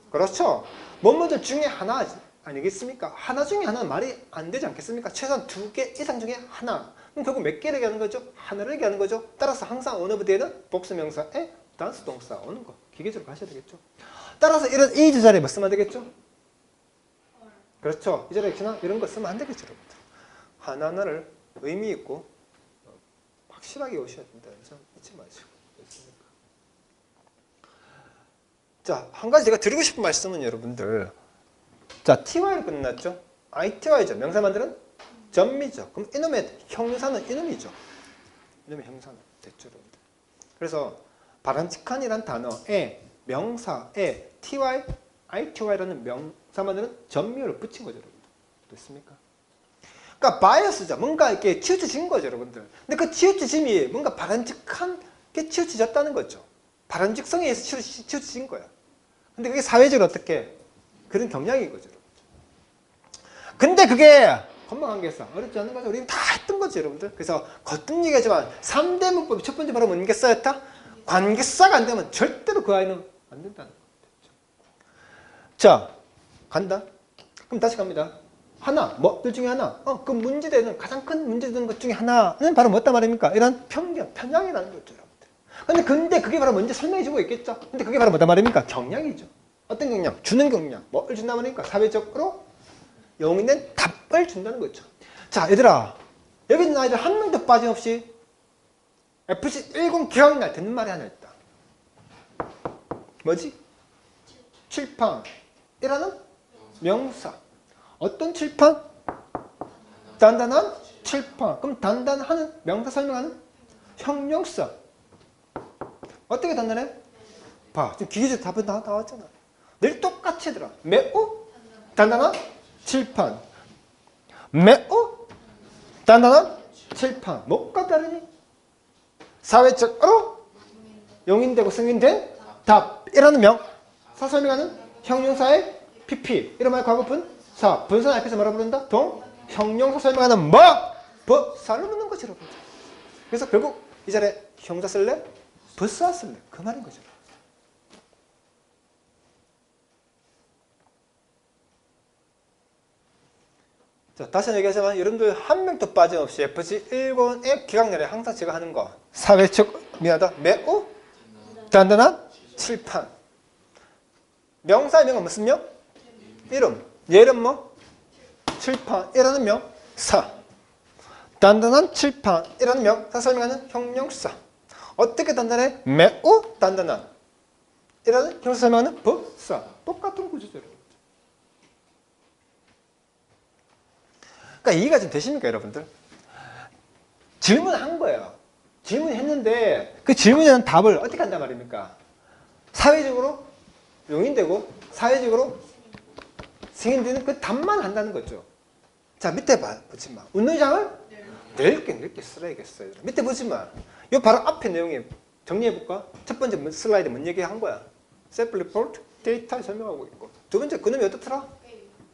그렇죠. 뭐뭐들 중에 하나 아니겠습니까? 하나 중에 하나는 말이 안 되지 않겠습니까? 최소한 2개 이상 중에 하나. 그럼 결국 몇 개를 얘기하는 거죠? 하나를 얘기하는 거죠. 따라서 항상 어느 부대에는 복수명사에 단수 동사 오는 거. 기계적으로 가셔야 되겠죠. 따라서 이런 이 주자리에 뭐 쓰면 안 되겠죠? 그렇죠. 이 자리에 액션나 이런 거 쓰면 안 되겠죠, 여러분들. 하나하나를 의미 있고 확실하게 오셔야 된다는 점 잊지 마시고. 자, 한 가지 제가 드리고 싶은 말씀은 여러분들. 자, ty로 끝났죠? ity죠. 명사 만드는 전미죠. 그럼 이놈의 형사는 이놈이죠. 이놈의 형사는 됐죠, 여러분들. 그래서 바람직한이란 단어에 명사에 ty, ity라는 명사 만드는 전미어를 붙인 거죠, 여러분들. 됐습니까? 그러니까 바이어스죠. 뭔가 이렇게 치우쳐진 거죠, 여러분들. 근데 그 치우쳐짐이 뭔가 바람직하게 치우쳐졌다는 거죠. 바람직성에 의해서 치우쳐진 거야. 근데 그게 사회적으로 어떻게 그런 경향인 거죠. 근데 그게 건방관계성 어렵지 않은 거죠. 우리는 다 했던 거죠, 여러분들. 그래서 거뜬 얘기하지만 3대 문법이 첫 번째 바로 뭔게 써였다? 관계사가 안 되면 절대로 그 아이는 안 된다는 거죠. 자, 간다. 그럼 다시 갑니다. 하나, 뭐, 둘 중에 하나. 그 문제되는, 가장 큰 문제되는 것 중에 하나는 바로 뭐단 말입니까? 이런 편견, 편향이라는 거죠, 여러분들. 근데 그게 바로 먼저 설명해주고 있겠죠? 근데 그게 바로 뭐단 말입니까? 경향이죠. 어떤 경향? 주는 경향. 뭐를 준단 말입니까? 사회적으로 용인된 답을 준다는 거죠. 자, 얘들아. 여기 있는 아이들 한 명도 빠짐없이 FC10 개학날 듣는 말이 하나 있다. 뭐지? 칠판이라는 명사. 어떤 칠판? 단단한 칠판. 그럼 단단한 명사 설명하는 형용사. 어떻게 단단해? 봐. 지금 기계적 답은 다 나왔잖아. 늘 똑같이 들어. 매우 단단한 칠판. 매우 단단한 칠판. 뭐가 다르니? 사회적으로 용인되고 승인된 답이라는 명사 설명하는 형용사의 PP. 이런 말 과거분 사. 분사 앞에서 뭐라 부른다? 동. 형용사 설명하는 뭐? 부사를 묻는 거지, 여러분. 그래서 결국 이 자리에 형사 쓸래? 부사 쓸래? 그 말인 거죠. 자, 다시 얘기하자면 여러분들 한 명도 빠짐없이 FC10의 기강렬에 항상 제가 하는 거 사회적 미안하다 매우 단단한 칠판. 명사의 명은 무슨 명? 이름. 얘는 뭐? 칠판이라는 명사. 단단한 칠판이라는 명사 설명하는 형용사. 어떻게 단단해? 매우 단단한 이라는 형용사 설명하는 부사. 똑같은 구조죠. 그러니까 이해가 좀 되십니까, 여러분들? 질문한 거예요. 질문했는데 그 질문에 대한 답을 어떻게 한단 말입니까? 사회적으로 용인되고 사회적으로 승인되는 그 답만 한다는 거죠. 자, 밑에 보지 마. 운동장을 넓게 쓸어야겠어요. 밑에 보지 마. 요 바로 앞에 내용에 정리해볼까? 첫 번째 슬라이드 뭔 얘기한 거야? 셀프 리포트, 데이터 설명하고 있고. 두 번째 그놈이 어떻더라?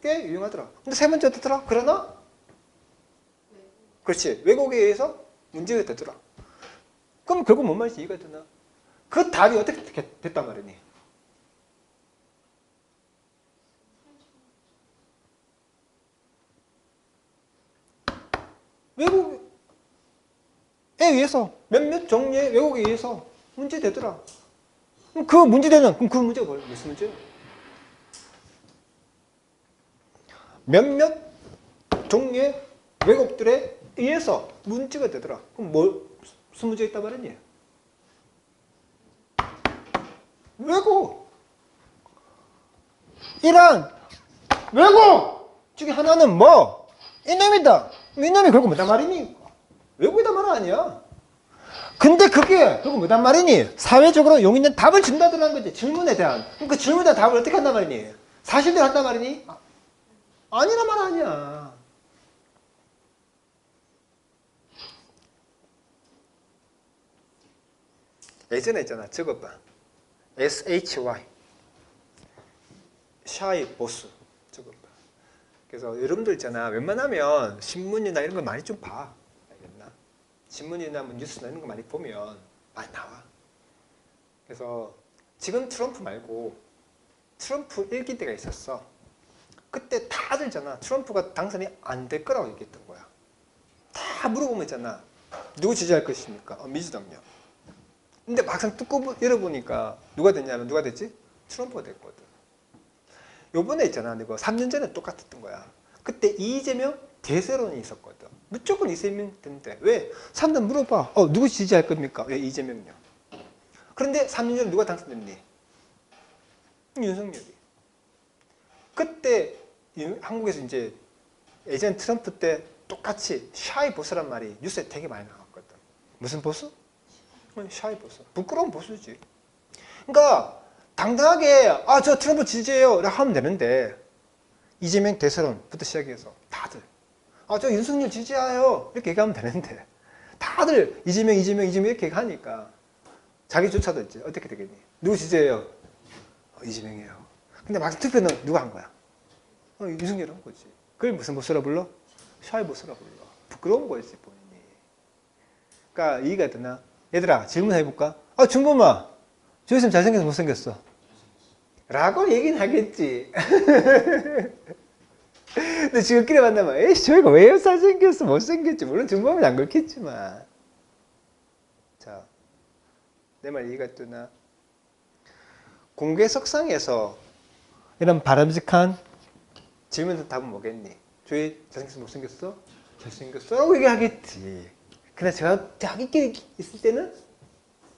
꽤 유용하더라. 근데 세 번째 어떻더라? 그러나 그렇지. 왜곡에 의해서 문제가 되더라. 그럼 결국 뭔 말인지 이해가 되나? 그 답이 어떻게 됐단 말이니? 왜곡에 의해서 몇몇 종류의 왜곡에 의해서 문제되더라. 그럼 그 문제되는 그럼 그 문제가 뭐예요? 무슨 문제예요? 몇몇 종류의 왜곡들에 의해서 문제가 되더라. 그럼 무슨 문제가 있단 말이니? 왜곡! 이런 왜곡 중에 하나는 뭐? 이놈이다. 이놈이 결국 뭐단 말이니? 왜곡이단 말 아니야. 근데 그게 결국 뭐단 말이니? 사회적으로 용인된 답을 준다더라는 거지. 질문에 대한. 그럼 그 질문에 대한 답을 어떻게 한단 말이니? 사실대로 한단 말이니? 아니란 말 아니야. 예전에 있잖아. 저거 봐. SHY. 샤이 보스. 저거 봐. 그래서 여러분들 있잖아. 웬만하면 신문이나 이런 거 많이 좀 봐. 알겠나? 신문이나 뭐 뉴스나 이런 거 많이 보면 많이 나와. 그래서 지금 트럼프 말고 트럼프 1기 때가 있었어. 그때 다들 있잖아. 트럼프가 당선이 안 될 거라고 얘기했던 거야. 다 물어보면 있잖아. 누구 지지할 것입니까? 민주당요. 근데 막상 뚜껑 열어보니까 누가 됐냐면 누가 됐지? 트럼프가 됐거든. 요번에 있잖아. 이거 3년 전에 똑같았던 거야. 그때 이재명 대세론이 있었거든. 무조건 이재명 된대. 왜? 사람들 물어봐. 누구 지지할 겁니까? 왜 이재명요? 그런데 3년 전에 누가 당선됐니? 윤석열이. 그때 한국에서 이제 예전 트럼프 때 똑같이 샤이 보수란 말이 뉴스에 되게 많이 나왔거든. 무슨 보수? 샤이 보수. 부끄러운 보수지. 그러니까 당당하게 저 트럼프 지지해요 라고 하면 되는데 이재명 대세론부터 시작해서 다들 저 윤석열 지지해요 이렇게 얘기하면 되는데 다들 이재명 이렇게 하니까 자기조차도 이제 어떻게 되겠니? 누구 지지해요? 이재명이에요. 근데 막상 투표는 누가 한 거야? 윤석열 한 거지. 그걸 무슨 보수라 불러? 샤이 보수라 불러. 부끄러운 거지 본인이. 그러니까 이해가 되나? 얘들아 질문해볼까? 준범아 저 있으면 잘생겼어 못생겼어? 라고 얘기는 하겠지. 근데 지금끼리 만나면 에이씨 저희가 왜 잘생겼어 못생겼지 물론 중범은 안 그렇겠지만 자 내 말 이해가 되나? 공개 석상에서 이런 바람직한 질문 답은 뭐겠니? 조이 잘생겼어 못생겼어? 잘생겼어? 라고 얘기하겠지. 근데 자기끼리 있을 때는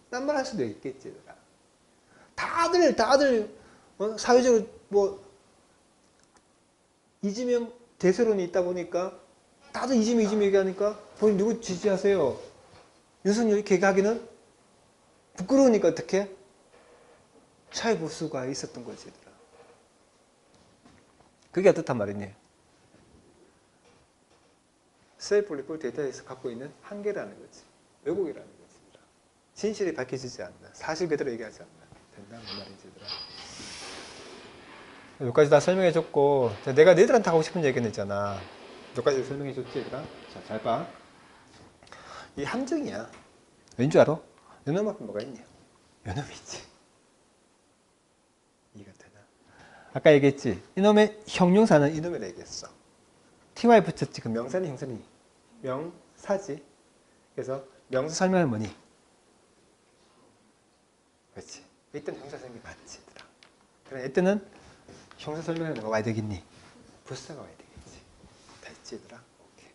딴 말 할 수도 있겠지. 다들 사회적으로 뭐 이재명 대세론이 있다 보니까 다들 이재명 얘기하니까 본인 누구 지지하세요? 윤석열 이렇게 얘기하기는 부끄러우니까 어떻게? 차이 보수가 있었던 거지. 얘들아. 그게 어떻단 말이니? 셀프 리포트 데이터에서 갖고 있는 한계라는 거지. 왜곡이라는 거지. 얘들아. 진실이 밝혀지지 않나. 사실 그대로 얘기하지 않나. 된다는 말이지. 얘들아. 여기까지 다 설명해줬고 내가 너희들한테 하고 싶은 얘기는 있잖아. 여기까지 설명해줬지 얘들아. 자, 잘 봐. 이 함정이야. 왠줄 알아? 요놈 앞에 뭐가 있냐? 요놈이 있지. 이해가 되나? 아까 얘기했지. 이놈의 형용사는 이놈이라 얘기했어. ty 붙였지. 그 명사는 형사니 명사지. 그래서 명사 설명은 뭐니? 그렇지. 이때는 형사 설명이 맞지. 얘들아. 그럼 이때는 형사 설명에 뭐가 와야 되겠니? 부사가 와야 되겠지. 다 있지 얘들아? 오케이.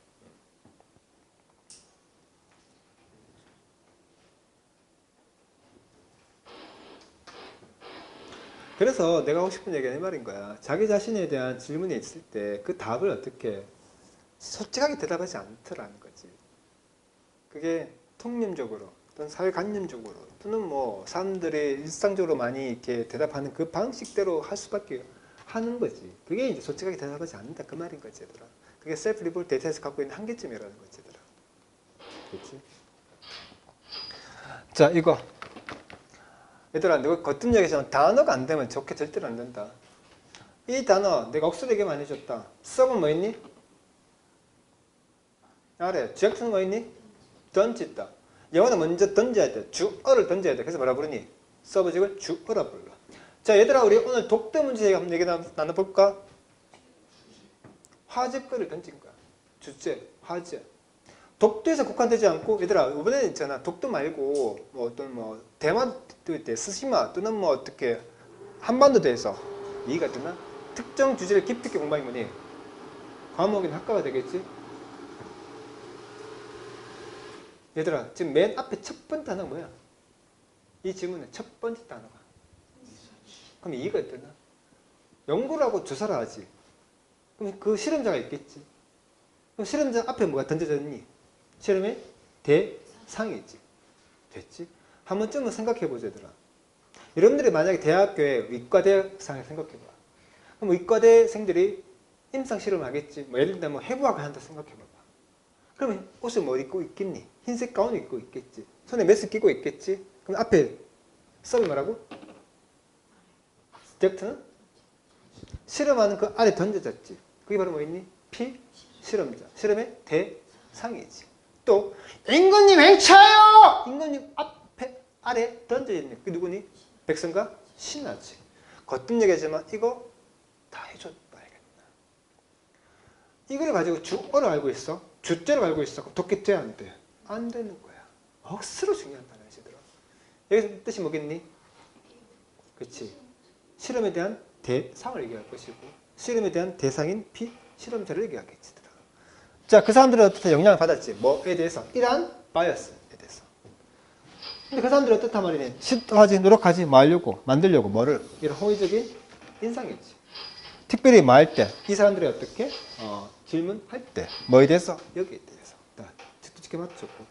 그래서 내가 하고 싶은 얘기는 이 말인 거야. 자기 자신에 대한 질문이 있을 때 그 답을 어떻게 솔직하게 대답하지 않더라는 거지. 그게 통념적으로 또는 사회관념적으로 또는 뭐 사람들이 일상적으로 많이 이렇게 대답하는 그 방식대로 할 수밖에 하는 거지. 그게 이제 솔직하게 대답하지 않는다 그 말인 거지 얘들아. 그게 셀프 리포트 데이터에서 갖고 있는 한계점이라는 거지 얘들아. 그렇지? 자 이거 얘들아 너가 거듭 얘기하지만 단어가 안 되면 좋게 절대로 안 된다. 이 단어 내가 억수로 얘기 많이 해줬다. 썩은 뭐 있니? 아래 주역수는 뭐 있니? 던지다. 영어는 먼저 던져야 돼. 주어를 던져야 돼. 그래서 뭐라 부르니? 서브젝트를 주어라 불러. 자 얘들아 우리 오늘 독대 문제 한번 얘기 나눠볼까? 화제 거를 던진 거야. 주제, 화제. 독도에서 국한되지 않고 얘들아 이번에는 있잖아. 독도 말고 뭐 어떤 뭐 대만 때 스시마 또는 뭐 어떻게 한반도 대해서 이해가 되나? 특정 주제를 깊이 있게 공부하면 뭐니? 과목인 학과가 되겠지? 얘들아 지금 맨 앞에 첫 번째 단어가 뭐야? 이 질문의 첫 번째 단어가 그럼 이해가 되나? 연구를 하고 조사를 하지. 그럼 그 실험자가 있겠지. 그럼 실험자 앞에 뭐가 던져졌니? 실험의 대상이지. 됐지? 한 번쯤은 생각해보자 얘들아. 여러분들이 만약에 대학교에 의과대상을 생각해봐. 그럼 의과대생들이 임상 실험을 하겠지. 뭐 예를 들면 뭐 해부학을 한다 생각해봐봐. 그러면 옷을 뭐 입고 있겠니? 흰색 가운을 입고 있겠지. 손에 메스 끼고 있겠지. 그럼 앞에 서브 뭐라고? 젝트는 실험하는 그 아래 던져졌지. 그게 바로 뭐 있니? 피 실험자. 실험의 대상이지. 또 임금님 행차요! 임금님 앞에 아래 던져있네. 그게 누구니? 백성과 신하지. 거듭 얘기하지만 이거 다 해줘 봐야겠다. 이걸 가지고 주어를 알고 있어. 주제를 알고 있어. 그럼 독해 돼? 안 돼? 안 되는 거야. 억수로 중요한 단어이시더라. 여기서 뜻이 뭐겠니? 그렇지. 실험에 대한 대상을 얘기할 것이고 실험에 대한 대상인 피실험자를 얘기하겠지. 자, 그 사람들은 어떻게 영향을 받았지? 뭐에 대해서? 이러한 바이어스에 대해서. 근데 그 사람들은 어떻단 말이니? 시도하지, 노력하지 말려고, 만들려고 뭐를? 이런 호의적인 인상이지. 특별히 뭐 할 때, 이 사람들이 어떻게? 질문할 때, 뭐에 대해서? 여기에 대해서. 직접 맞췄고.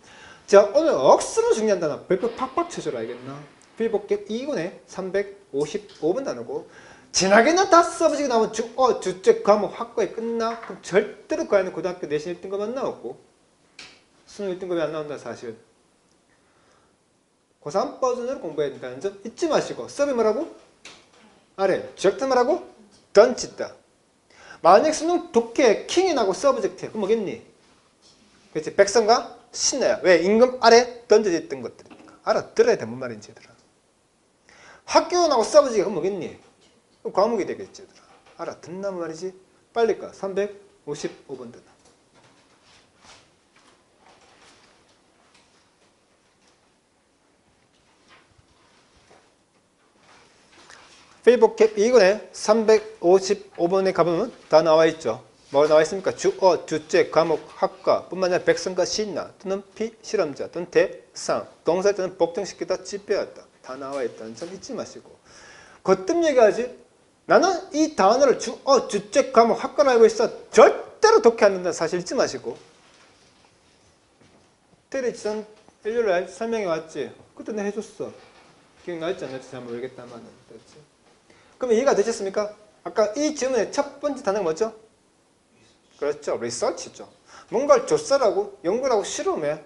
자, 오늘 억수로 중요한 단어, 별표 팍팍 쳐줘라, 알겠나? 필복객 2군에 355번 단어고, 지나게는 다 서브젝트 나오면 주제 과목 학과에 끝나? 그럼 절대로 그 안에 고등학교 내신 1등급만 나오고 수능 1등급이 안 나온다 사실. 고3 버전으로 공부해야 된다는 점 잊지 마시고 서브 뭐라고? 아래 주역트 뭐라고? 던지다. 만약 수능 독해 킹이 나고 서브젝트야 그럼 뭐겠니? 그렇지 백성과 신하야. 왜? 임금 아래 던져져 있던 것들이니까. 알아들어야 돼 뭔 말인지 얘들아. 학교 나고 서브젝트가 그럼 뭐겠니? 그럼 과목이 되겠지. 얘들아. 알아듣나 말이지? 빨리 가. 355번 되다. 페이복 캡 이거네. 355번에 가보면 다 나와 있죠. 뭐가 나와 있습니까? 주어, 주제, 과목, 학과 뿐만 아니라 백성과 시나 또는 피실험자 또는 대상, 동사 또는 복종시키다, 지배하다 다 나와 있다는 점 잊지 마시고 거듭 얘기하지 나는 이 단어를 주어, 주제, 과목, 학과로 알고 있어. 절대로 독해 안 된다는 사실 잊지 마시고 테레 지난 일요일에 설명해 왔지? 그때 내가 해줬어. 기억날지 안 날지 잘 모르겠다만 그렇지? 그럼 이해가 되셨습니까? 아까 이 질문의 첫 번째 단어가 뭐죠? 그렇죠. research죠. 뭔가를 조사하고 연구하고 실험해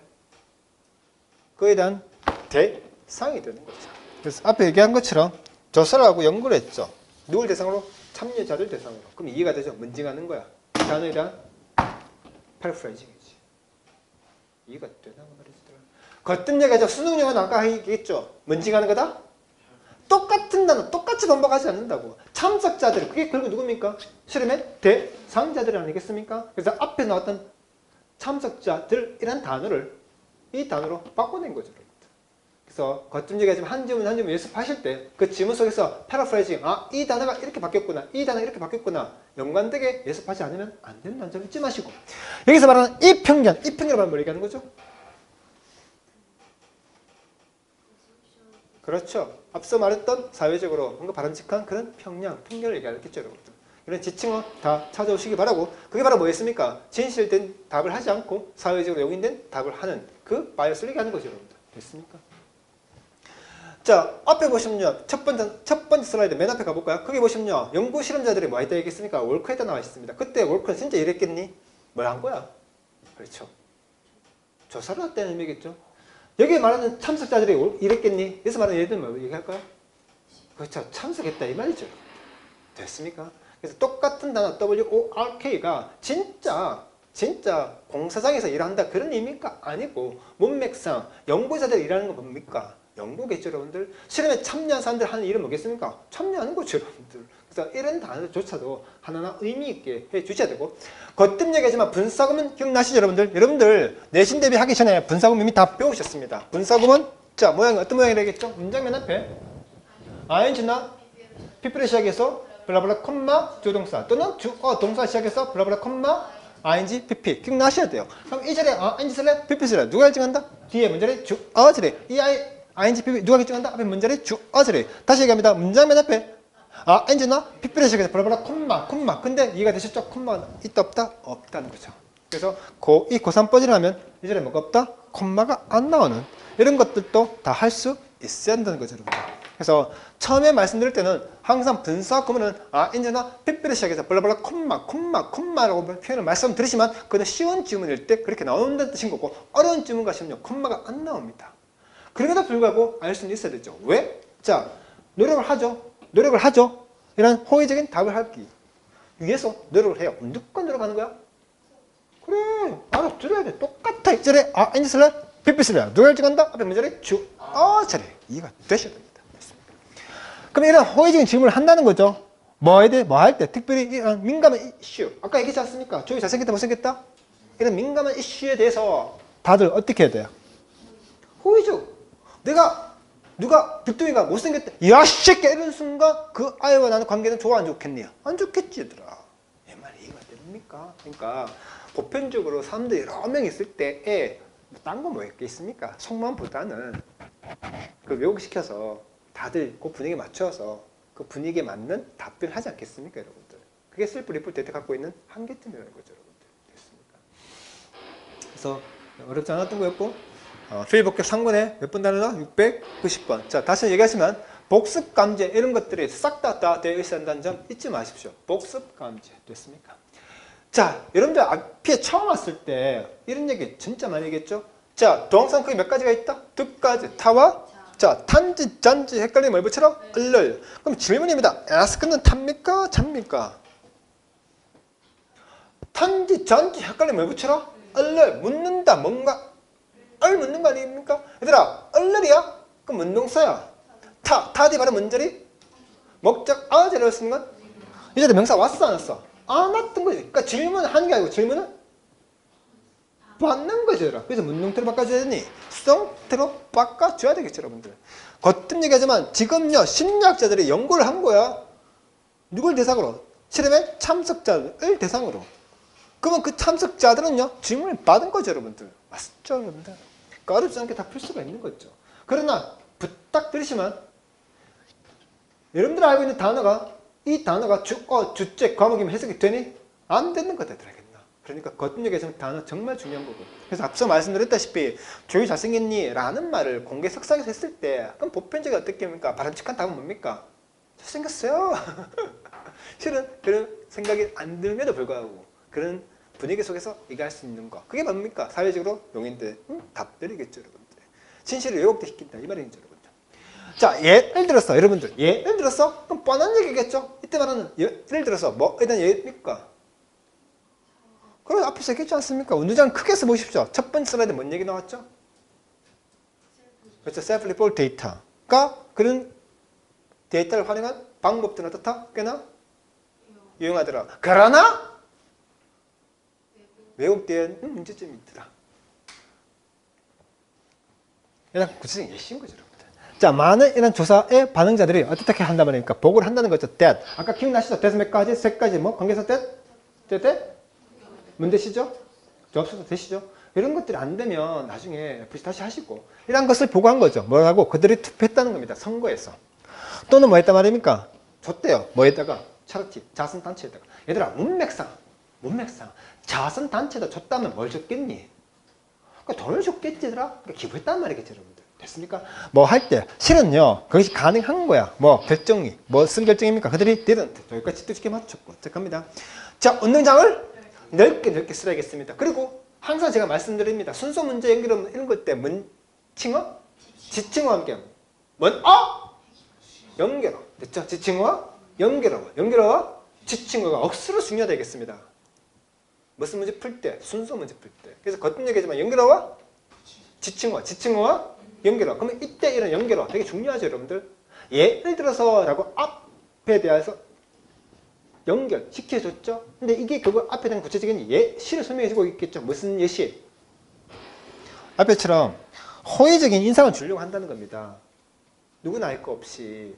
그에 대한 대상이 되는 거죠. 그래서 앞에 얘기한 것처럼 조사를 하고 연구를 했죠. 누굴 대상으로? 참여자를 대상으로. 그럼 이해가 되죠. 문징하는 거야. 이 단어에 대한 paraphrasing이지. 이해가 되나 말이지. 거듭 얘기하죠. 수능 영어는 아까 얘기했죠. 문징하는 거다? 똑같은 단어 똑같이 반복하지 않는다고. 참석자들 그게 결국 누굽니까? 실험의 대상자들 아니겠습니까? 그래서 앞에 나왔던 참석자들이란 단어를 이 단어로 바꿔낸 거죠. 그래서 거듭 얘기하지만 한 지문 한 지문 연습하실 때 그 지문 속에서 패러프레이징 이 단어가 이렇게 바뀌었구나 이 단어가 이렇게 바뀌었구나 연관되게 연습하지 않으면 안 된다는 점 잊지 마시고 여기서 말하는 이 편견 말하면 뭘 얘기하는 거죠? 그렇죠. 앞서 말했던 사회적으로 뭔가 바람직한 그런 편견을 얘기하겠죠, 여러분들. 이런 지칭어 다 찾아오시기 바라고 그게 바로 뭐였습니까? 진실된 답을 하지 않고 사회적으로 용인된 답을 하는 그 바이어스를 얘기하는 거죠, 여러분들. 됐습니까? 자, 앞에 보시면요. 첫 번째 슬라이드 맨 앞에 가볼까요? 거기 보시면요. 연구 실험자들이 뭐 했다 얘기했습니까? 월크에다 나와 있습니다. 그때 월크는 진짜 이랬겠니? 뭘 한 거야? 그렇죠. 조사를 했다는 의미겠죠. 여기 말하는 참석자들이 이랬겠니? 여기서 말하는 얘들은 뭐 얘기할까요? 그렇죠. 참석했다 이 말이죠. 됐습니까? 그래서 똑같은 단어 WORK가 진짜 공사장에서 일한다 그런 의미가 아니고 문맥상 연구자들이 일하는 건 뭡니까? 연구겠죠 여러분들. 실험에 참여한 사람들 하는 일은 뭐겠습니까? 참여하는 거죠 여러분들. 그래서 이런 단어조차도 하나하나 의미 있게 해주셔야 되고 거듭 얘기하지만 분사구문 기억나시죠 여러분들? 여러분들 내신 대비하기 전에 분사구문 이미 다 배우셨습니다. 분사구문 자 모양이 어떤 모양이라겠죠? 문장 맨 앞에 ing나 pp를 시작해서 블라블라 콤마 조동사 또는 주어 동사 시작해서 블라블라 콤마 ing pp 기억나셔야 돼요. 그럼 이 자리에 ing 슬래 pp 슬래 누가 결정한다? 뒤에 문자리 주어 슬래 이 ing pp 누가 결정한다? 앞에 문자리 주어 슬래 다시 얘기합니다. 문장 맨 앞에 ing나 pp를 시작해서 블라블라 콤마 근데 이해가 되셨죠? 콤마가 있다 없다? 없다는 거죠. 그래서 이 고3 뻗으려 하면 이 자리에 뭐가 없다? 콤마가 안 나오는 이런 것들도 다 할 수 있어야 한다는 거죠 여러분. 그래서 처음에 말씀드릴 때는 항상 분사 구문은 ing나 pp를 시작해서 블라블라 콤마라고 표현을 말씀드리지만 그건 쉬운 지문일 때 그렇게 나온다는 뜻인 거고 어려운 지문 가시면요 콤마가 안 나옵니다. 그럼에도 불구하고 알 수는 있어야 되죠. 왜? 자 노력을 하죠. 이런 호의적인 답을 하기 위해서 노력을 해요. 누가 노력하는 거야? 그래 알아들어야 돼. 똑같아. 이 자리에 ing 슬래 pp 슬래 누가 결정한다? 앞에 문자리 주어 자리 이해가 되셔야 됩니다. 그럼 이런 호의적인 질문을 한다는 거죠. 뭐 할 때 특별히 이런 민감한 이슈 아까 얘기했지 않습니까? 저기 잘생겼다 못생겼다? 이런 민감한 이슈에 대해서 다들 어떻게 해야 돼요? 호의적. 누가 빅동이가 못생겼다 야 새끼 이런 순간 그 아이와 나는 관계는 좋아 안 좋겠니? 안 좋겠지 얘들아. 내 말이 이해가 됩니까? 그러니까 보편적으로 사람들 여러 명 있을 때에 딴 거 뭐 있겠습니까? 속마음보다는 그 외국시켜서 다들 그 분위기에 맞춰서 그 분위기에 맞는 답변을 하지 않겠습니까 여러분들? 그게 셀프 리포트 데이터 갖고 있는 한계점이라는 거죠 여러분들. 됐습니까? 그래서 어렵지 않았던 거였고 필복격 3권에 몇 번 단어다? 690번. 자 다시 얘기하시면 복습 감제 이런 것들이 싹 다 되어 있어야 한다는 점 잊지 마십시오. 복습 감제 됐습니까? 자 여러분들 앞에 처음 왔을 때 이런 얘기 진짜 많이 얘기했죠? 자 동사 크기 몇 가지가 있다? 2가지 타와 자 탄지 잔지 헷갈리면 뭘 붙여라? 을을. 그럼 질문입니다. ask는 탑니까? 잡니까? 탄지 잔지 헷갈리면 뭘 붙여라? 을을 묻는다 뭔가 을 묻는 거 아닙니까? 얘들아, 을을이야? 그럼 문동사야. 타디 바로 문자리? 목적 아제를 쓰는 건 이제도 명사 왔어 안 왔어? 안 왔던 거지. 그러니까 질문하는 게 아니고 질문은 받는 거죠. 그래서 문동태로 바꿔줘야 되니 수동태로 바꿔줘야 되겠죠, 여러분들. 거듭 얘기하지만 지금요 심리학자들이 연구를 한 거야. 누굴 대상으로? 실험의 참석자를 대상으로. 그러면 그 참석자들은요 질문을 받은 거죠, 여러분들. 맞죠, 여러분들? 그러니까 어렵지 않게 다 풀 수가 있는 거죠. 그러나 부탁드리지만 여러분들 알고 있는 단어가 이 단어가 주제, 과목이면 해석이 되니? 안 되는 거다, 들어야겠나. 그러니까 거듭 얘기하지만 단어 정말 중요한 거고. 그래서 앞서 말씀드렸다시피 조용히 잘생겼니? 라는 말을 공개 석상에서 했을 때 그럼 보편적이 어떻게 합니까? 바람직한 답은 뭡니까? 잘생겼어요. 실은 그런 생각이 안 들면도 불구하고 그런 분위기 속에서 얘기할 수 있는 거. 그게 뭡니까? 사회적으로 용인된 답들이겠죠, 여러분들. 진실을 왜곡시킨다 이 말이죠, 여러분들. 자, 예를 들어서 여러분들 예를 들어서 그럼 뻔한 얘기겠죠. 이때 말하는 예를 들어서 뭐에 대한 예입니까? 그럼 앞에서 얘기했지 않습니까? 운동장 크게 써보십시오. 첫 번째 슬라이드 뭔 얘기 나왔죠? 그렇죠. self-report 데이터가 그런 데이터를 활용한 방법들은 어떻다? 꽤나 유용하더라. 그러나 왜곡된 문제점이 있더라. 이런 구체적인 예시인 거죠, 여러분들. 자, 많은 이런 조사의 반응자들이 어떻게 한단 말입니까? 보고를 한다는 거죠. that. 아까 기억나시죠? that 몇 가지? 세 가지 뭐? 관계사 that? 문대시죠? 조합수도 되시죠? 이런 것들이 안 되면 나중에 FC 다시 하시고 이런 것을 보고한 거죠. 뭐라고? 그들이 투표했다는 겁니다. 선거에서. 또는 뭐 했단 말입니까? 줬대요. 뭐에다가? 차르티, 자선단체에다가. 얘들아, 문맥상. 자선단체에다 줬다면 뭘 줬겠니? 그러니까 돈을 줬겠지더라? 그러니까 기부했단 말이겠지, 여러분들. 됐습니까? 뭐 할 때 실은요 그것이 가능한 거야. 뭐 결정이 무슨 결정입니까? 그들이 didn't. 여기까지 뜻있게 맞췄고 시작합니다. 자, 운동장을 넓게 쓰라겠습니다. 그리고 항상 제가 말씀드립니다. 순서 문제 연결하면 이런 것 때 문칭어, 지칭어와 함께 연결어. 됐죠? 지칭어와 연결어와 지칭어가 억수로 중요하겠습니다. 무슨 문제 풀 때, 순서 문제 풀 때. 그래서 거듭 얘기하지만 연결어와 지칭어와 연결어. 그러면 이때 이런 연결어 되게 중요하죠, 여러분들. 예를 들어서라고 앞에 대해서 연결시켜줬죠. 근데 이게 그거 앞에 대한 구체적인 예시를 설명해주고 있겠죠. 무슨 예시? 앞에처럼 호의적인 인상을 주려고 한다는 겁니다. 누구나 알 거 없이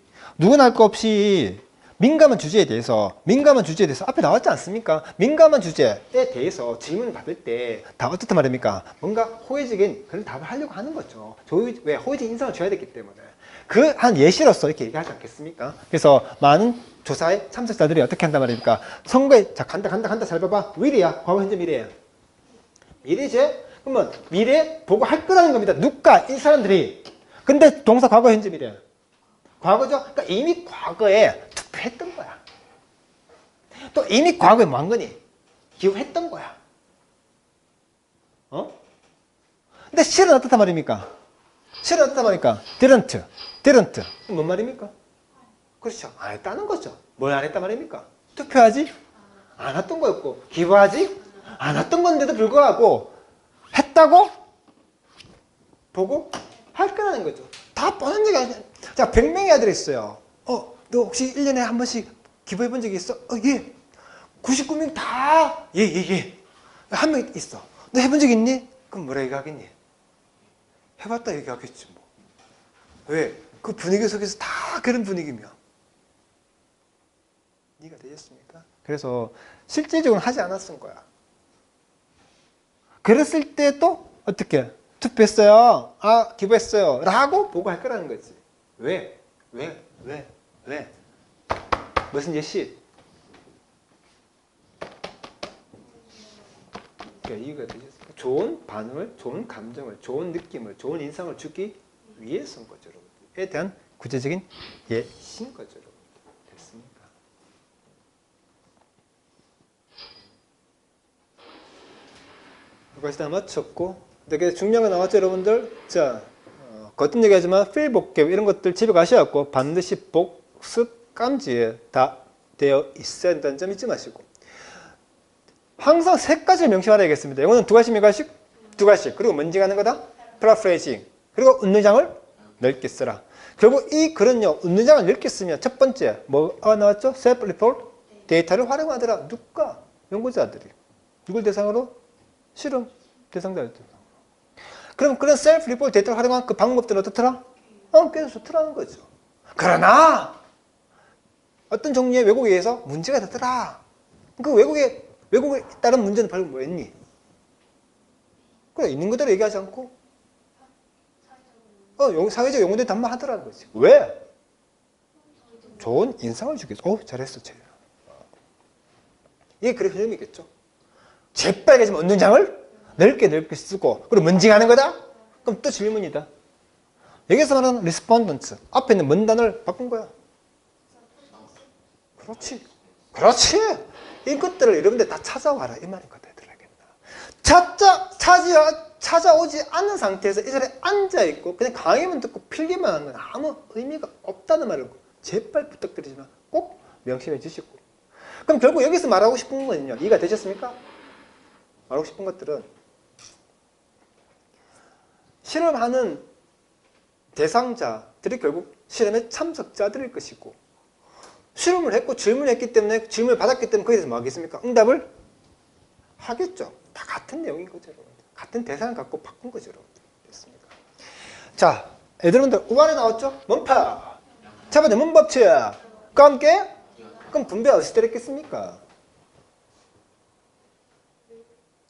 민감한 주제에 대해서 앞에 나왔지 않습니까? 민감한 주제에 대해서 질문을 받을 때 다 어떻단 말입니까? 뭔가 호의적인 그런 답을 하려고 하는 거죠. 왜? 호의적인 인상을 줘야 되기 때문에. 그 한 예시로서 이렇게 얘기하지 않겠습니까? 그래서 많은 조사의 참석자들이 어떻게 한단 말입니까? 선거에 자 간다 잘 봐봐. will이야. 과거 현재 미래야. 미래지? 그러면 미래 보고 할 거라는 겁니다. 누가? 이 사람들이. 근데 동사 과거 현재 미래야. 과거죠? 그러니까 이미 과거에 투표했던 거야. 또 이미 과거에 뭐 한 거니? 기부했던 거야. 근데 실은 어떻단 말입니까? didn't. 뭔 말입니까? 그렇죠. 안 했다는 거죠. 뭘 안 했단 말입니까? 투표하지? 안 했던 거였고, 기부하지? 안 했던 건데도 불구하고, 했다고? 보고? 할 거라는 거죠. 다 뻔한 얘기 아니야. 자, 100명의 아들이 있어요. 너 혹시 1년에 한 번씩 기부해 본 적이 있어? 예. 99명 다, 예. 한 명 있어. 너 해본 적 있니? 그럼 뭐라 얘기하겠니? 해봤다 얘기하겠지, 뭐. 왜? 그 분위기 속에서 다 그런 분위기면. 이해가 되셨습니까? 그래서 실질적으로 하지 않았을 거야. 그랬을 때 또 어떻게? 투표했어요. 기부했어요. 라고 보고할 거라는 거지. 왜? 무슨 예시? 그러니까 이유가 되셨습니까? 좋은 반응을, 좋은 감정을, 좋은 느낌을, 좋은 인상을 주기 위해서인 거죠, 여러분들에 대한 구체적인 예시인 거죠, 여러분. 됐습니까? 이것이 다 맞췄고, 되게 중요한 거 나왔죠, 여러분들? 자, 거듭 얘기하지만 필 복귀 이런 것들 집에 가셔갖고 반드시 복습 감지에 다 되어 있어야 된다는 점 잊지 마시고, 항상 세 가지를 명심하셔야겠습니다. 이거는 두 가지. 그리고 뭔지 가는 거다? 프라프레이징. 그리고 운동장을 넓게 써라. 결국 이 글은요, 문장을 넓게 쓰면 첫 번째, 뭐가 나왔죠? self report 데이터를 활용하더라. 누가? 연구자들이. 누굴 대상으로? 실험 대상자들. 그럼 그런 self report 데이터를 활용한 그 방법들은 어떻더라? 꽤나 좋더라는 거죠. 그러나 어떤 종류의 왜곡에 의해서 문제가 되더라. 그 왜곡에 따른 문제는 바로 뭐였니? 그래, 있는 그대로 얘기하지 않고 사회적 용어들 단말하더라는 거지. 왜? 좋은 인상을 주겠죠. 잘했어, 쟤. 이게 그래 흐름이겠죠. 재빨개지면 얻는 장을 넓게 쓰고 그리고 문징하는 거다? 그럼 또 질문이다. 여기서 말하는 respondent 앞에 있는 문단을 바꾼 거야. 그렇지. 이것들을 여러분들 다 찾아와라 이 말인 거다. 찾아오지 않는 상태에서 이 자리에 앉아있고 그냥 강의만 듣고 필기만 하는 건 아무 의미가 없다는 말을 제발 부탁드리지만 꼭 명심해 주시고. 그럼 결국 여기서 말하고 싶은 건요, 이해가 되셨습니까? 말하고 싶은 것들은 실험하는 대상자들이 결국 실험의 참석자들일 것이고, 실험을 했고 질문을 했기 때문에, 질문을 받았기 때문에 거기에 대해서 뭐 하겠습니까? 응답을 하겠죠. 다 같은 내용인 거죠, 여러분. 같은 대상을 갖고 바꾼 거죠, 여러분. 됐습니다. 자, 여러분들 5안에 나왔죠? 문파. 첫 번째 문법칙과 함께 그럼 분배 어디서 때렸겠습니까?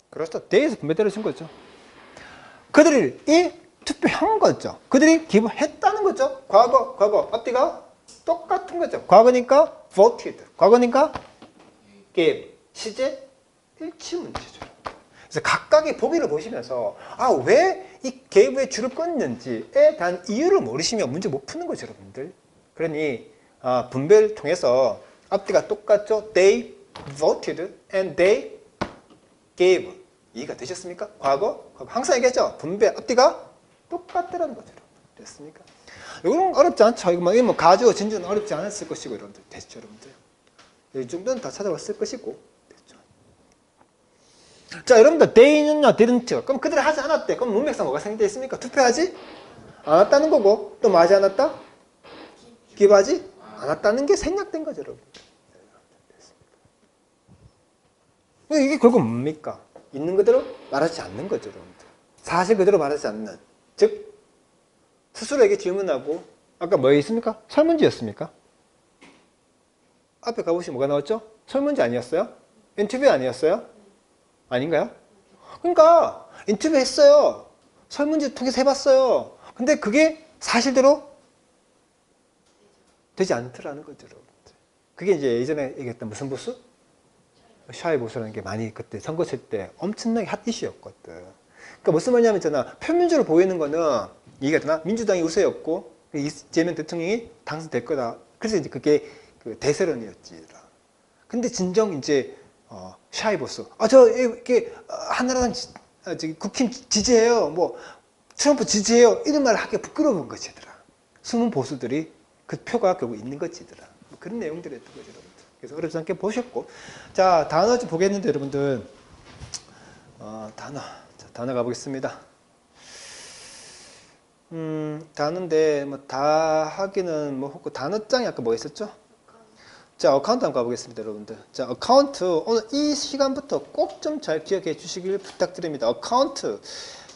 그렇죠. 대에서 분배 때려준 거죠. 그들이 투표한 거죠. 그들이 기부했다는 거죠. 과거 앞뒤가 똑같은 거죠. 과거니까 voted, 과거니까 gave, 시제 일치 문제죠. 그래서 각각의 보기를 보시면서 왜 이 gave의 줄을 끊는지에 대한 이유를 모르시면 문제 못 푸는 거죠, 여러분들. 그러니 분배를 통해서 앞뒤가 똑같죠. They voted and they gave. 이해가 되셨습니까? 과거 항상 얘기했죠. 분배 앞뒤가 똑같더라는 거죠. 됐습니까? 이건 어렵지 않죠. 이거 뭐 가주, 진주는 어렵지 않았을 것이고, 여러분들 됐죠, 여러분들. 이 정도는 다 찾아왔을 것이고, 됐죠. 자, 여러분들 they는요, didn't. 그럼 그들이 하지 않았대. 그럼 문맥상 뭐가 생략되어 있습니까? 투표하지 않았다는 거고, 또 뭐 하지 않았다? 기부하지 않았다는 게 생략된 거죠, 여러분. 이게 결국 뭡니까? 있는 그대로 말하지 않는 거죠, 여러분들. 사실 그대로 말하지 않는. 즉, 스스로에게 질문하고, 아까 뭐 있습니까? 설문지였습니까? 앞에 가보시면 뭐가 나왔죠? 설문지 아니었어요? 인터뷰 아니었어요? 아닌가요? 그러니까, 인터뷰 했어요. 설문지 통해서 해봤어요. 근데 그게 사실대로 되지 않더라는 거죠, 여러분들. 그게 이제 예전에 얘기했던 무슨 보수? 샤이 보수라는 게 많이 그때 선거 칠 때 엄청나게 핫 이슈였거든. 그러니까 무슨 말이냐면 있잖아. 표면적으로 보이는 거는 이해가 되나? 민주당이 우세였고 이재명 대통령이 당선될 거다. 그래서 이제 그게 그 대세론이었지. 근데 진정 이제 샤이 보수. 이게 한나라당 국힘 지지해요. 뭐 트럼프 지지해요. 이런 말을 하기가 부끄러운 것이더라. 숨은 보수들이 그 표가 결국 있는 것이더라. 뭐 그런 내용들이었던 거죠, 여러분. 그래서 어렵지 않게 보셨고. 자, 단어 좀 보겠는데, 여러분들. 단어 가보겠습니다. 단어인데, 뭐, 다 하기는 뭐, 혹 단어장이 아까 뭐 있었죠? 자, 어카운트 한번 가보겠습니다, 여러분들. 자, 어카운트. 오늘 이 시간부터 꼭 좀 잘 기억해 주시길 부탁드립니다. 어카운트.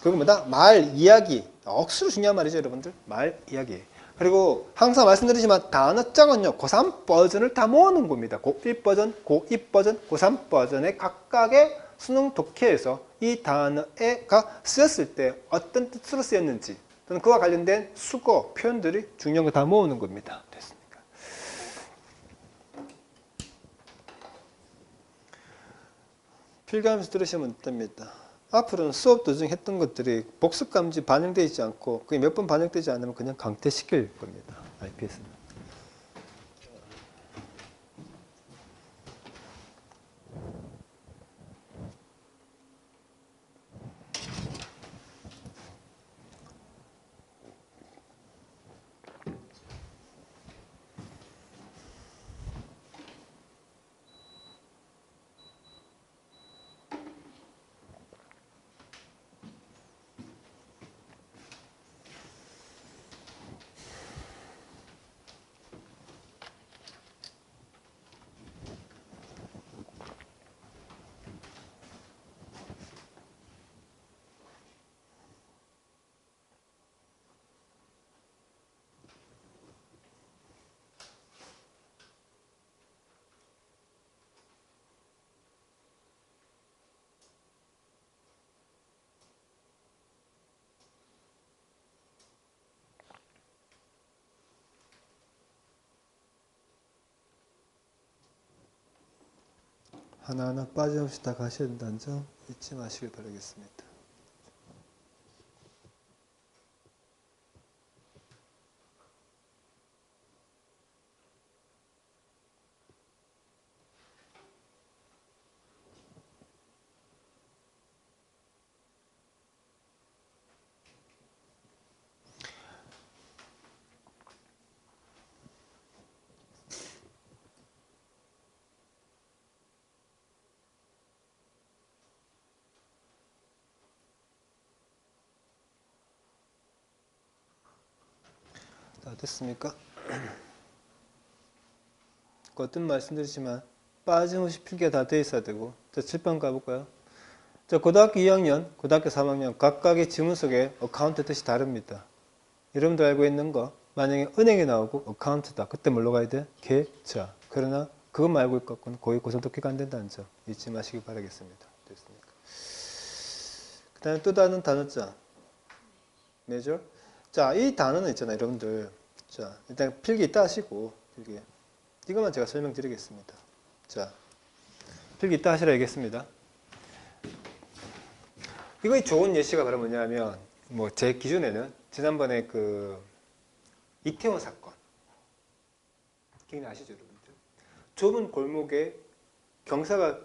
그리고 뭐다? 말, 이야기. 억수로 중요한 말이죠, 여러분들. 말, 이야기. 그리고 항상 말씀드리지만 단어장은요, 고3 버전을 다 모아놓은 겁니다. 고1 버전, 고2 버전, 고3 버전의 각각의 수능 독해에서 이 단어가 쓰였을 때 어떤 뜻으로 쓰였는지 또는 그와 관련된 수거, 표현들이 중요한 거 다 모으는 겁니다. 됐습니까? 필기하면서 들으시면 됩니다. 앞으로는 수업 도중 했던 것들이 복습 감지 반영되지 않고 그게 몇 번 반영되지 않으면 그냥 강퇴시킬 겁니다. IPS는. 하나하나 빠짐없이 다 가셔야 된다는 점 잊지 마시길 바라겠습니다. 다 됐습니까? 거듭 말씀드리지만 빠짐없이 필기가 다 돼 있어야 되고. 자, 7번 가볼까요? 자, 고등학교 2학년, 고등학교 3학년 각각의 지문 속에 어카운트 뜻이 다릅니다. 여러분들 알고 있는 거, 만약에 은행에 나오고 어카운트다. 그때 뭘로 가야 돼? 계좌. 그러나 그것만 알고 있고 거의 고성독기가 안 된다는 점 잊지 마시기 바라겠습니다. 됐습니까? 그 다음에 또 다른 단어자. 메저. 자, 이 단어는 있잖아요, 여러분들. 자, 일단 필기 있다 하시고, 필기. 이것만 제가 설명드리겠습니다. 자, 필기 있다 하시라 얘기했습니다. 이거의 좋은 예시가 바로 뭐냐면, 뭐, 제 기준에는, 지난번에 그, 이태원 사건. 기억나시죠, 여러분들? 좁은 골목에 경사가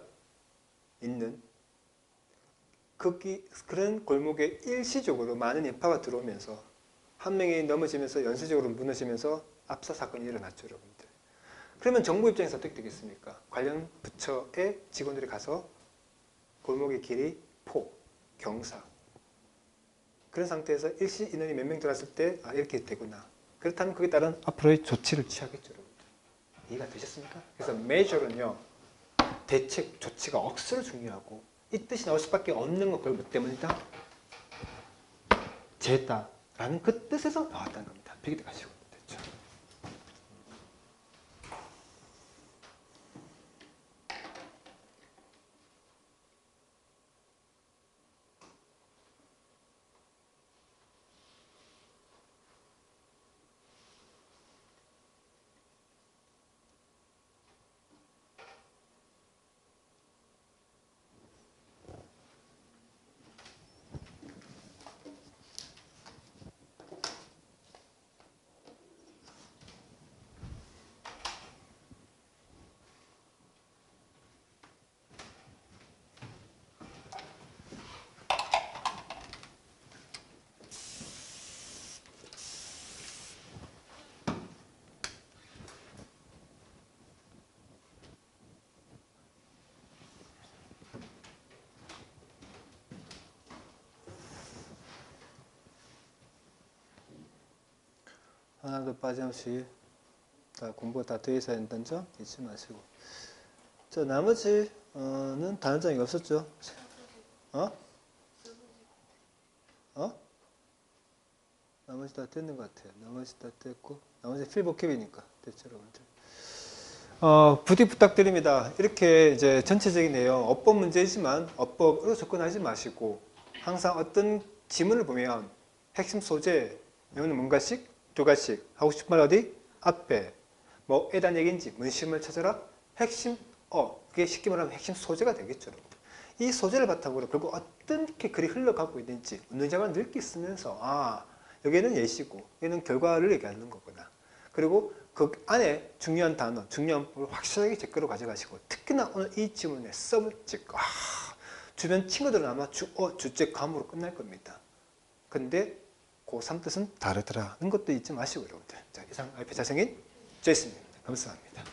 있는 그런 골목에 일시적으로 많은 인파가 들어오면서 한 명이 넘어지면서 연쇄적으로 무너지면서 압사 사건이 일어났죠, 여러분들. 그러면 정부 입장에서 어떻게 되겠습니까? 관련 부처의 직원들이 가서 골목의 길이 포, 경사. 그런 상태에서 일시 인원이 몇 명 들어왔을 때 아, 이렇게 되구나. 그렇다면 그에 따른 앞으로의 조치를 취하겠죠, 여러분들. 이해가 되셨습니까? 그래서 메저는요, 대책, 조치가 억수로 중요하고 이 뜻이 나올 수밖에 없는 것 그것 때문이다. 제다라는 그 뜻에서 나왔다는 겁니다. 필기 가시고 됐죠. 하나도 빠짐없이 다 공부가 다 되어 있어야 된다는 점 잊지 마시고. 자, 나머지는 다른 점이 없었죠? 어? 어? 나머지 다 됐는 것 같아요. 나머지 다 됐고, 나머지 필복캡이니까 됐죠, 여러분들. 부디 부탁드립니다. 이렇게 이제 전체적인 내용, 어법 문제이지만 어법으로 접근하지 마시고, 항상 어떤 지문을 보면 핵심 소재, 이거는 뭔가씩, 두 가지씩 하고 싶은 말 어디? 앞에 뭐 에단 얘기인지 문심을 찾아라. 핵심 그게 쉽게 말하면 핵심 소재가 되겠죠, 여러분들. 이 소재를 바탕으로 결국 어떻게 글이 흘러가고 있는지 운동자가 늙게 쓰면서 여기는 예시고 여기는 결과를 얘기하는 거구나. 그리고 그 안에 중요한 단어, 중요한 부분을 확실하게 제거로 가져가시고, 특히나 오늘 이 지문의 서브젝트, 주변 친구들은 아마 주어, 주적, 감으로 끝날 겁니다. 근데 고3 뜻은 다르더라는 것도 잊지 마시고, 여러분들. 자, 이상 알파 자생인 제이슨입니다. 감사합니다.